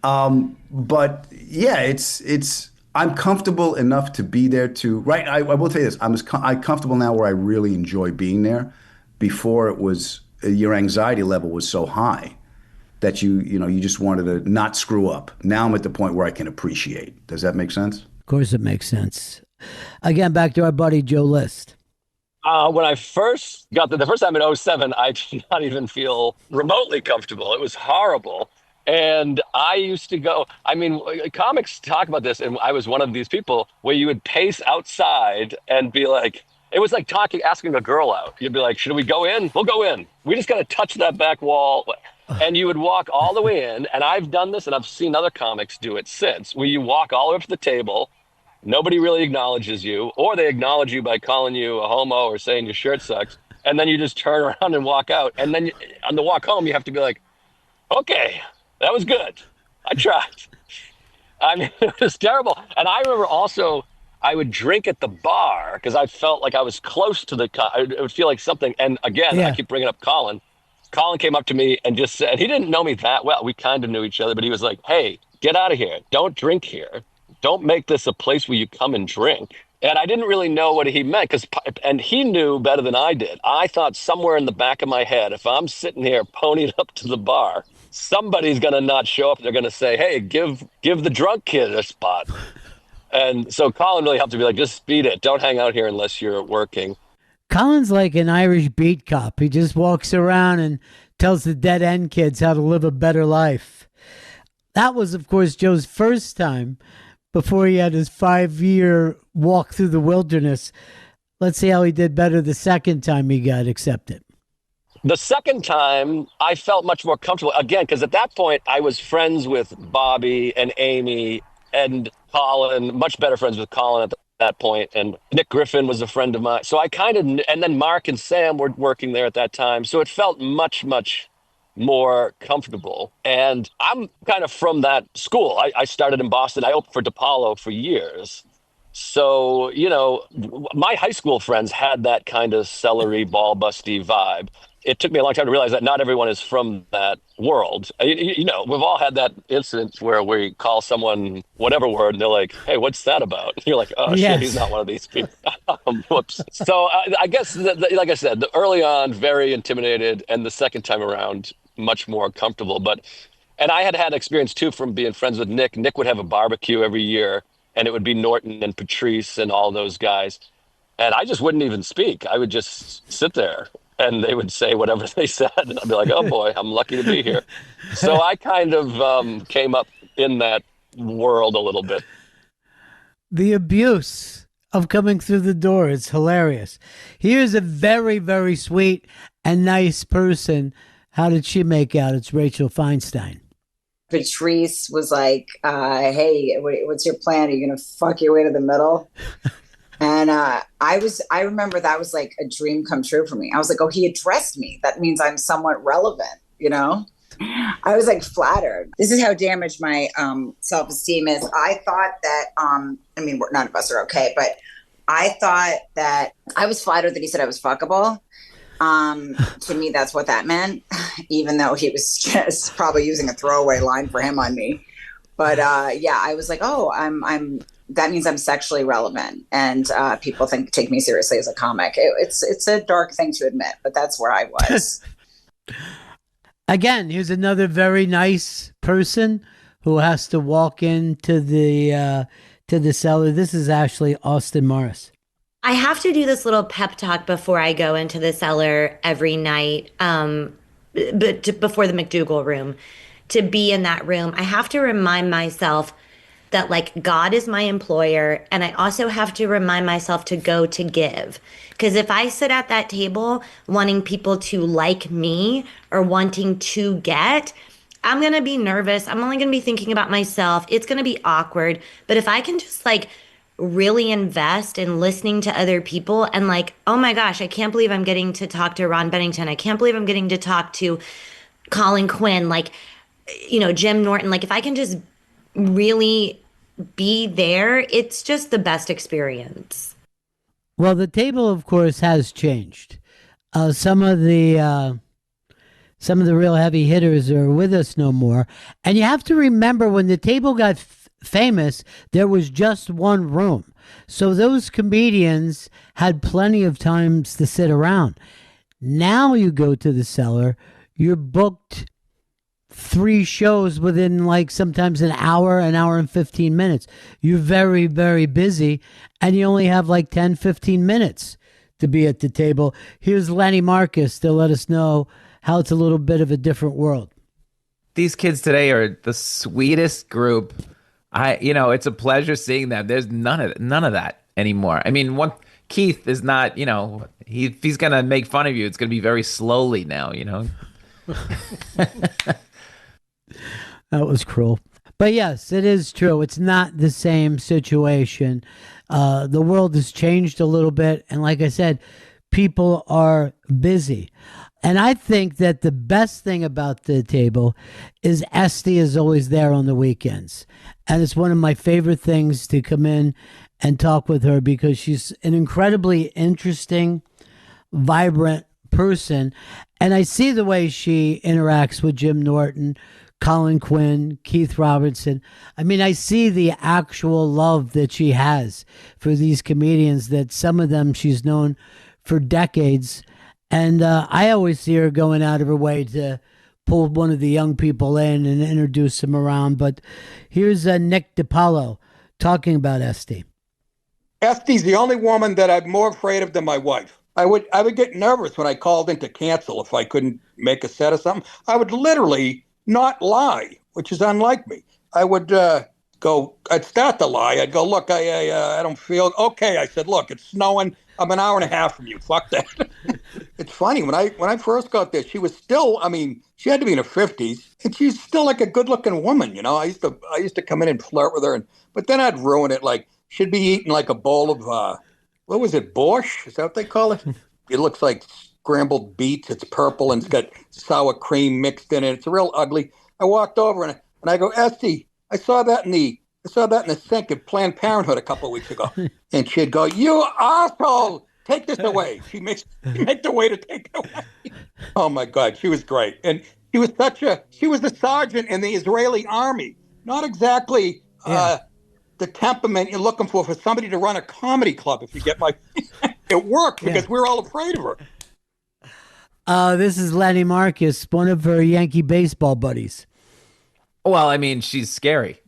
But yeah, it's. I'm comfortable enough to be there right. I will tell you this. I'm comfortable now where I really enjoy being there. Before it was your anxiety level was so high that you just wanted to not screw up. Now I'm at the point where I can appreciate. Does that make sense? Of course it makes sense. Again, back to our buddy Joe List. When I first got the first time in '07, I did not even feel remotely comfortable. It was horrible. And I used to go, I mean, comics talk about this, and I was one of these people where you would pace outside and be like, it was like asking a girl out. You'd be like, should we go in? We'll go in. We just got to touch that back wall. And you would walk all the way in. And I've done this, and I've seen other comics do it since, where you walk all the way up to the table. Nobody really acknowledges you, or they acknowledge you by calling you a homo or saying your shirt sucks. And then you just turn around and walk out. And then on the walk home, you have to be like, okay, that was good. I tried. I mean, it was terrible. And I remember also, I would drink at the bar because I felt like I was close to it would feel like something. And again, I keep bringing up Colin. Colin came up to me and just said, he didn't know me that well. We kind of knew each other, but he was like, hey, get out of here. Don't drink here. Don't make this a place where you come and drink. And I didn't really know what he meant, and he knew better than I did. I thought somewhere in the back of my head, if I'm sitting here ponied up to the bar, somebody's going to not show up. They're going to say, hey, give the drunk kid a spot. And so Colin really helped to be like, just speed it. Don't hang out here unless you're working. Colin's like an Irish beat cop. He just walks around and tells the dead end kids how to live a better life. That was, of course, Joe's first time before he had his 5-year walk through the wilderness. Let's see how he did better the second time he got accepted. The second time, I felt much more comfortable. Again, because at that point, I was friends with Bobby and Amy and Colin, much better friends with Colin at that point. And Nick Griffin was a friend of mine. So I kind of, and then Mark and Sam were working there at that time. So it felt much, much more comfortable. And I'm kind of from that school. I started in Boston. I opened for DePaulo for years. So, you know, my high school friends had that kind of celery, ball busty vibe. It took me a long time to realize that not everyone is from that world. You know, we've all had that incident where we call someone whatever word and they're like, hey, what's that about? And you're like, oh, Yes. shit, he's not one of these people. Whoops. So I guess, like I said, the early on, very intimidated, and the second time around, much more comfortable. And I had experience too from being friends with Nick. Nick would have a barbecue every year, and it would be Norton and Patrice and all those guys. And I just wouldn't even speak. I would just sit there and they would say whatever they said. And I'd be like, oh boy, I'm lucky to be here. So I kind of came up in that world a little bit. The abuse of coming through the door is hilarious. Here's a very, very sweet and nice person. How did she make out? It's Rachel Feinstein. Patrice was like, hey, what's your plan? Are you going to fuck your way to the middle? And I remember that was like a dream come true for me. I was like, oh, he addressed me. That means I'm somewhat relevant, you know? I was like flattered. This is how damaged my self-esteem is. I thought that, I mean, none of us are okay, but I thought that I was flattered that he said I was fuckable. To me, that's what that meant, even though he was just probably using a throwaway line for him on me. But yeah, I was like, oh, that means I'm sexually relevant, and people take me seriously as a comic. It's a dark thing to admit, but that's where I was. Again, here's another very nice person who has to walk into the cellar. This is actually Austin Morris. I have to do this little pep talk before I go into the cellar every night, before the McDougal room. To be in that room, I have to remind myself that, like, God is my employer, and I also have to remind myself to go to give. Because if I sit at that table wanting people to like me or wanting to get, I'm going to be nervous. I'm only going to be thinking about myself. It's going to be awkward. But if I can just, like, really invest in listening to other people and, like, oh my gosh, I can't believe I'm getting to talk to Ron Bennington. I can't believe I'm getting to talk to Colin Quinn, like, you know, Jim Norton. Like, if I can just really be there, it's just the best experience. Well, the table, of course, has changed. Some of the real heavy hitters are with us no more. And you have to remember, when the table got famous, there was just one room. So those comedians had plenty of times to sit around. Now you go to the cellar, you're booked 3 shows within, like, sometimes an hour and 15 minutes. You're very, very busy, and you only have like 10, 15 minutes to be at the table. Here's Lenny Marcus to let us know how it's a little bit of a different world. these kids today are the sweetest group. It's a pleasure seeing them. There's none of that anymore. I mean, Keith is not, if he's gonna make fun of you, it's gonna be very slowly now. That was cruel. But yes, it is true. It's not the same situation. The world has changed a little bit. And like I said, people are busy. And I think that the best thing about the table is Esty is always there on the weekends. And it's one of my favorite things to come in and talk with her because she's an incredibly interesting, vibrant person. And I see the way she interacts with Jim Norton, Colin Quinn, Keith Robertson. I mean, I see the actual love that she has for these comedians, that some of them she's known for decades. And I always see her going out of her way to pull one of the young people in and introduce them around. But here's Nick DiPaolo talking about Esty. Esty's the only woman that I'm more afraid of than my wife. I would get nervous when I called in to cancel if I couldn't make a set or something. I would literally not lie, which is unlike me. I would I'd start to lie. I'd go, look, I don't feel okay. I said, look, it's snowing. I'm an hour and a half from you. Fuck that. It's funny. When I first got there, she was still, she had to be in her 50s, and she's still like a good looking woman. I used to come in and flirt with her, but then I'd ruin it. Like, she'd be eating like a bowl of, what was it, borscht? Is that what they call it? It looks like scrambled beets. It's purple and it's got sour cream mixed in it. It's real ugly. I walked over and I go, Esty, I saw that in the sink at Planned Parenthood a couple of weeks ago. And she'd go, you asshole, take this away. She'd make the waiter take it away. Oh my God, she was great. And she was a sergeant in the Israeli army. Not exactly the temperament you're looking for somebody to run a comedy club, if you get my it worked because we're all afraid of her. This is Lenny Marcus, one of her Yankee baseball buddies. Well, she's scary.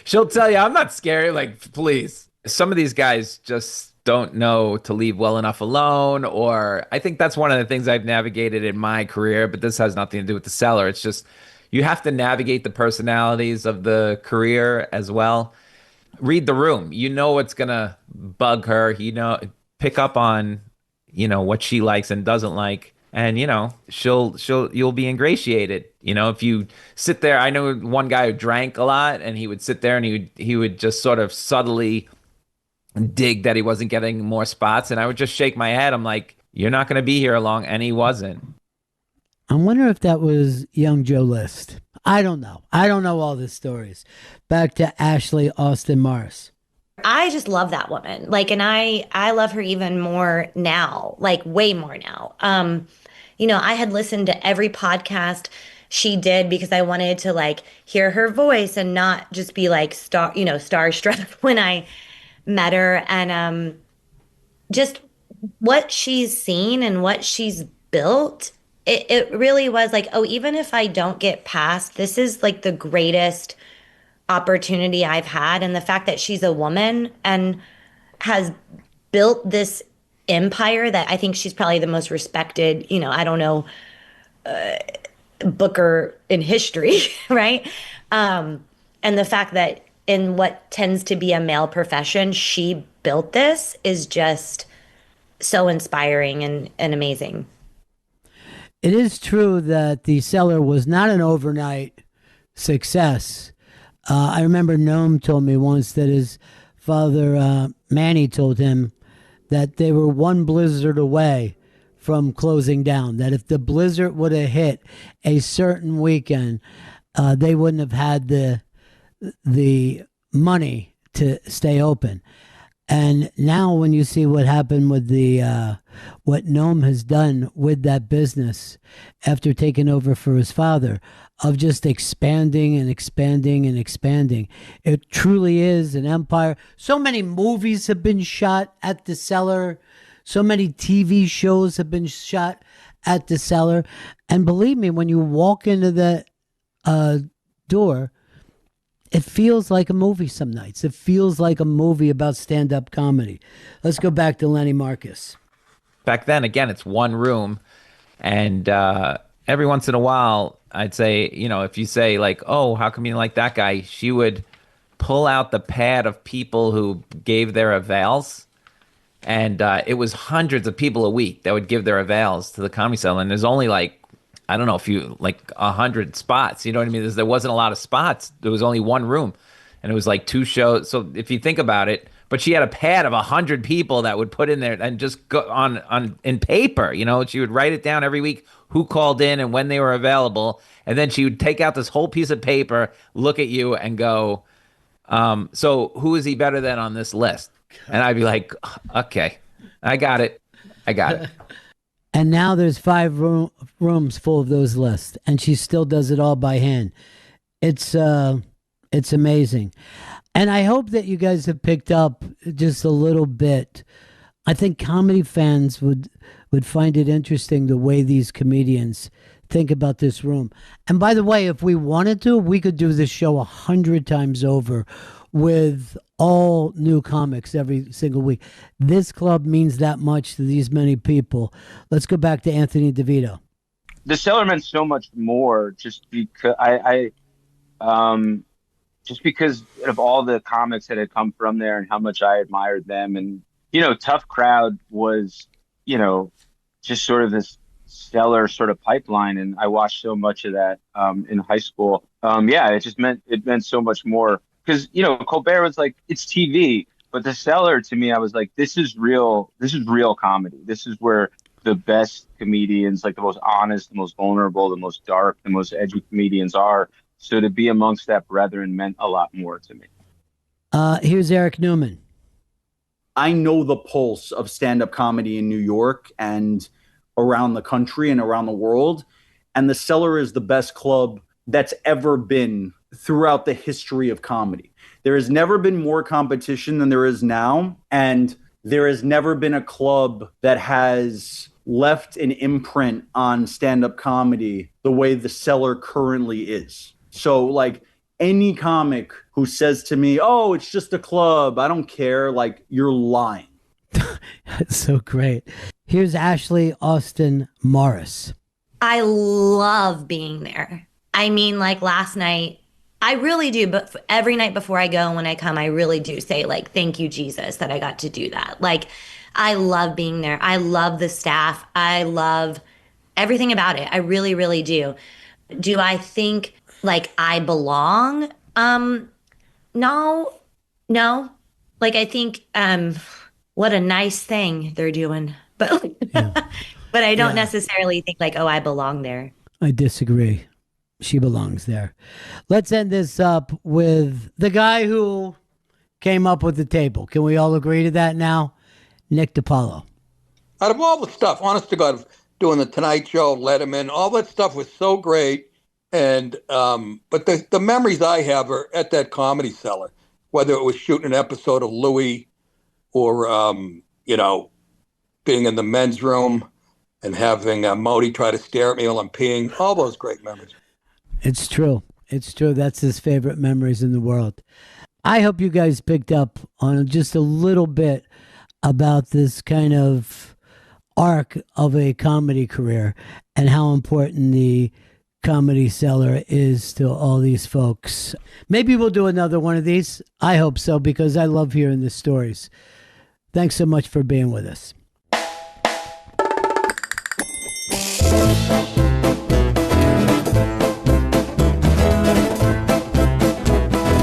She'll tell you, I'm not scary. Like, please. Some of these guys just don't know to leave well enough alone, or I think that's one of the things I've navigated in my career, but this has nothing to do with the seller. It's just, you have to navigate the personalities of the career as well. Read the room. You know what's going to bug her. Pick up on, what she likes and doesn't like. And, you'll be ingratiated. If you sit there, I know one guy who drank a lot, and he would sit there and he would just sort of subtly dig that he wasn't getting more spots. And I would just shake my head. I'm like, you're not going to be here long. And he wasn't. I wonder if that was young Joe List. I don't know. I don't know all the stories. Back to Ashley Austin Morris. I just love that woman. Like, and I love her even more now, like way more now. I had listened to every podcast she did because I wanted to like hear her voice and not just be like starstruck when I met her. And just what she's seen and what she's built, it really was like, oh, even if I don't get past, this is like the greatest opportunity I've had. And the fact that she's a woman and has built this empire that I think she's probably the most respected, I don't know, booker in history, right? And the fact that in what tends to be a male profession, she built this is just so inspiring and amazing. It is true that the Cellar was not an overnight success. I remember Noam told me once that his father, Manny, told him that they were one blizzard away from closing down, that if the blizzard would have hit a certain weekend, they wouldn't have had the money to stay open. And now when you see what happened with what Noam has done with that business after taking over for his father, of just expanding and expanding and expanding. It truly is an empire. So many movies have been shot at the Cellar. So many TV shows have been shot at the Cellar. And believe me, when you walk into that door, it feels like a movie some nights. It feels like a movie about stand-up comedy. Let's go back to Lenny Marcus. Back then, again, it's one room. And every once in a while, I'd say, if you say like, "Oh, how come you like that guy?" She would pull out the pad of people who gave their avals, and it was hundreds of people a week that would give their avals to the Comedy Cellar, and there's only like, I don't know, if you like 100 spots. You know what I mean? There wasn't a lot of spots. There was only one room, and it was like 2 shows. So if you think about it, but she had a pad of 100 people that would put in there and just go on in paper. She would write it down every week who called in and when they were available, and then she would take out this whole piece of paper, look at you, and go, "So who is he better than on this list?" And I'd be like, "Okay, I got it. And now there's 5 rooms full of those lists, and she still does it all by hand. It's amazing. And I hope that you guys have picked up just a little bit. I think comedy fans would find it interesting the way these comedians think about this room. And by the way, if we wanted to, we could do this show 100 times over with all new comics every single week. This club means that much to these many people. Let's go back to Anthony DeVito. The Cellar meant so much more just because just because of all the comics that had come from there and how much I admired them. And, Tough Crowd was, just sort of this stellar sort of pipeline. And I watched so much of that in high school. It meant so much more because, Colbert was like, it's TV. But The Cellar, to me, I was like, this is real comedy. This is where the best comedians, like the most honest, the most vulnerable, the most dark, the most edgy comedians are. So to be amongst that brethren meant a lot more to me. Here's Eric Newman. I know the pulse of stand-up comedy in New York and around the country and around the world. And The Cellar is the best club that's ever been throughout the history of comedy. There has never been more competition than there is now. And there has never been a club that has left an imprint on stand-up comedy the way The Cellar currently is. So, like, any comic who says to me, "Oh, it's just a club, I don't care," like, you're lying. That's so great. Here's Ashley Austin Morris. I love being there. I mean, like last night, I really do. But every night before I go and when I come, I really do say, like, thank you, Jesus, that I got to do that. Like, I love being there. I love the staff. I love everything about it. I really, really do. Do I think like I belong? No. Like, I think what a nice thing they're doing. But but I don't necessarily think like, oh, I belong there. I disagree. She belongs there. Let's end this up with the guy who came up with the table. Can we all agree to that now? Nick DiPaolo. Out of all the stuff, honest to God, doing the Tonight Show, Letterman, all that stuff was so great. And but the memories I have are at that Comedy Cellar, whether it was shooting an episode of Louis or being in the men's room and having Modi try to stare at me while I'm peeing. All those great memories. It's true. It's true. That's his favorite memories in the world. I hope you guys picked up on just a little bit about this kind of arc of a comedy career and how important the Comedy Cellar is to all these folks. Maybe we'll do another one of these. I hope so, because I love hearing the stories. Thanks so much for being with us.